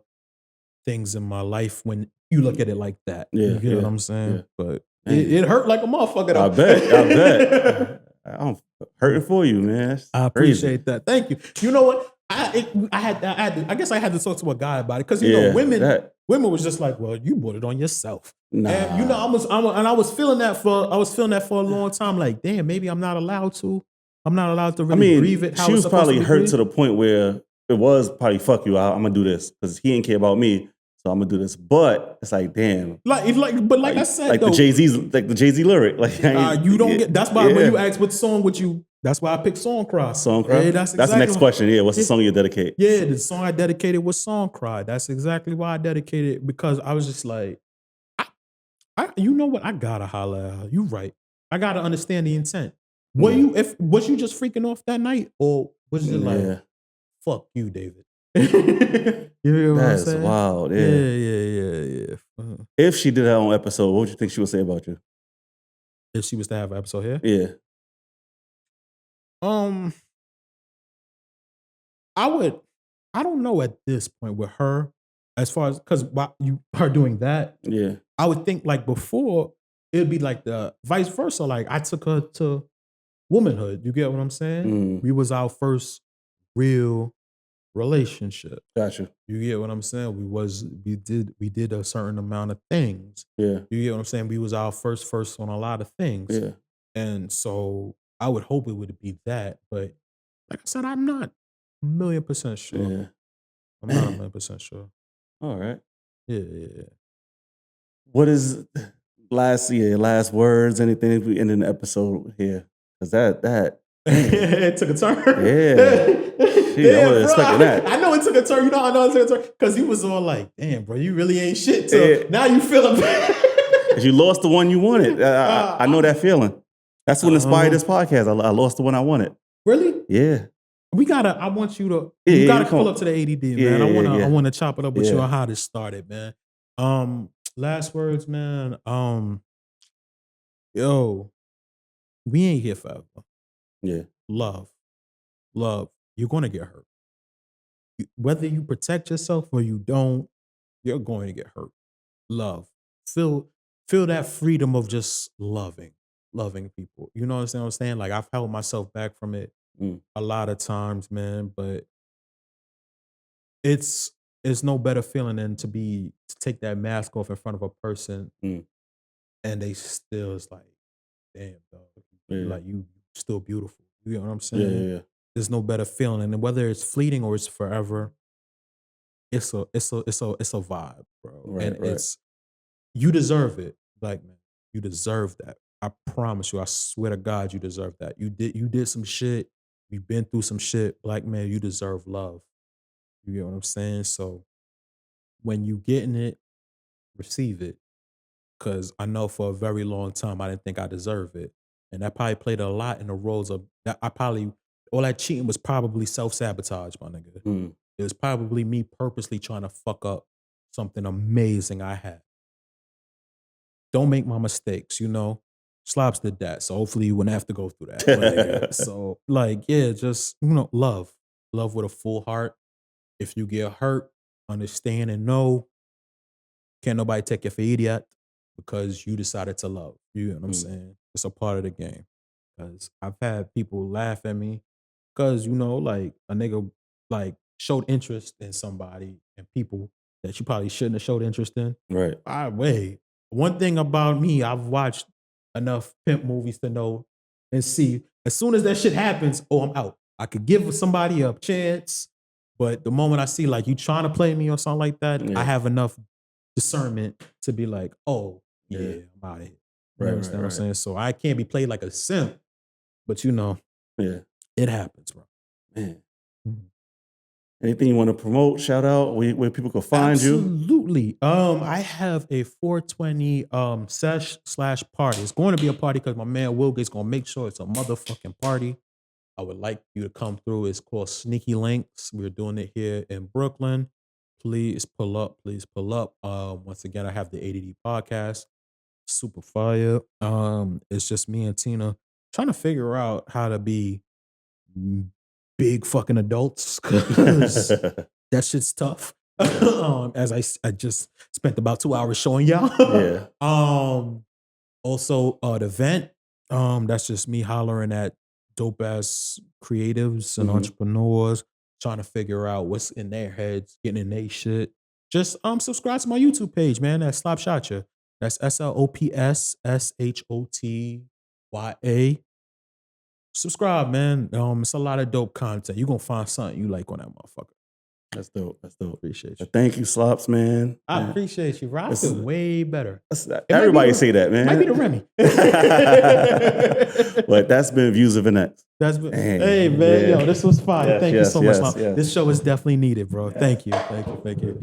things in my life when you look at it like that. You get what I'm saying? Yeah. But it hurt like a motherfucker though. I bet. I'm hurting for you, man. That's I appreciate that. Thank you. You know what? I guess I had to talk to a guy about it because you know women was just like, well, you brought it on yourself. Nah. And you know, I was feeling that for a long time. Like, damn, maybe I'm not allowed to really grieve it. How she was probably hurt grieved. to the point where it was probably fuck you. I'm gonna do this because he didn't care about me. So I'm gonna do this, but it's like, damn, like I said, like though, the Jay-Z lyric, like you don't get. That's why when you ask what song would you, that's why I picked Song Cry. Song Cry. Yeah, that's the next question. Yeah, what's the song you dedicate? Yeah, the song I dedicated was Song Cry. That's exactly why I dedicated it because I was just like, you know what? I gotta holler at her. You right. I gotta understand the intent. Was you just freaking off that night, or was it like, fuck you, David? You know what I'm saying? That's wild. Yeah. If she did her own episode, what would you think she would say about you? If she was to have an episode here? Yeah. I don't know at this point with her, as far as, because her doing that, I would think like before, it'd be like the vice versa. Like I took her to womanhood. You get what I'm saying? We was our first real relationship. Gotcha. You get what I'm saying? We did a certain amount of things. Yeah. You get what I'm saying? We was our first on a lot of things. Yeah. And so I would hope it would be that. But like I said, I'm not 1,000,000% sure. Yeah. I'm not 1,000,000% sure. All right. Yeah. What is last words, anything if we end in the episode here? Because that it took a turn. Yeah. I wasn't expecting that. I know it took a turn. You know, I know it took a turn. Because he was all like, damn, bro, you really ain't shit. So now you feeling bad. You lost the one you wanted. I know that feeling. That's what inspired this podcast. I lost the one I wanted. Really? Yeah. I want you to, you gotta pull up to the ADD, man. I wanna chop it up with you on how this started, man. Last words, man. Yo, we ain't here forever. Yeah. Love. You're gonna get hurt. whether you protect yourself or you don't, you're going to get hurt. Love. Feel that freedom of just loving people. You know what I'm saying? Like I've held myself back from it a lot of times, man, but it's no better feeling than to take that mask off in front of a person and they still is like, damn, dog. Like you still beautiful. You know what I'm saying? Yeah. There's no better feeling. And whether it's fleeting or it's forever, it's a vibe, bro. Right, and right. it's you deserve it. Like, man, you deserve that. I promise you, I swear to God, you deserve that. You did some shit. You've been through some shit. Black man, you deserve love. You get what I'm saying? So when you getting it, receive it. Cause I know for a very long time I didn't think I deserved it. And that probably played a lot in the roles of that. All that cheating was probably self-sabotage, my nigga. It was probably me purposely trying to fuck up something amazing I had. Don't make my mistakes, you know. Slops did that. So hopefully you wouldn't have to go through that. But, so like, yeah, just, you know, love. Love with a full heart. If you get hurt, understand and know can't nobody take you for idiot because you decided to love. You know what I'm saying? It's a part of the game. Because I've had people laugh at me because, you know, like a nigga like showed interest in somebody and people that you probably shouldn't have showed interest in. Right. Wait. One thing about me, I've watched enough pimp movies to know and see as soon as that shit happens, oh, I'm out. I could give somebody a chance, but the moment I see like you trying to play me or something like that, I have enough discernment to be like, oh, yeah, I'm out of here. You understand what I'm saying? So I can't be played like a simp, but you know, it happens, bro. Man. Anything you want to promote, shout out, where people can find you? Absolutely. I have a 420 sesh/party. It's going to be a party because my man Wilgate's gonna make sure it's a motherfucking party. I would like you to come through. It's called Sneaky Links. We're doing it here in Brooklyn. Please pull up. Please pull up. Once again, I have the ADD podcast. Super fire. It's just me and Tina trying to figure out how to be big fucking adults because that shit's tough. As I just spent about 2 hours showing y'all. Also the event. That's just me hollering at dope ass creatives and entrepreneurs trying to figure out what's in their heads, getting in their shit. Just subscribe to my YouTube page, man. That's Slopshotya. That's SLOPSSHOTYA. Subscribe, man. It's a lot of dope content. You're gonna find something you like on that motherfucker. That's dope. That's dope. Appreciate you. Thank you, Slops, man. I appreciate you, bro. I feel way better. Everybody say that, man. Might be the Remy. But that's been Views of an X. Hey, man, yo, this was fire. Yes, Thank you so much. yes. This show is definitely needed, bro. Thank you. Thank you.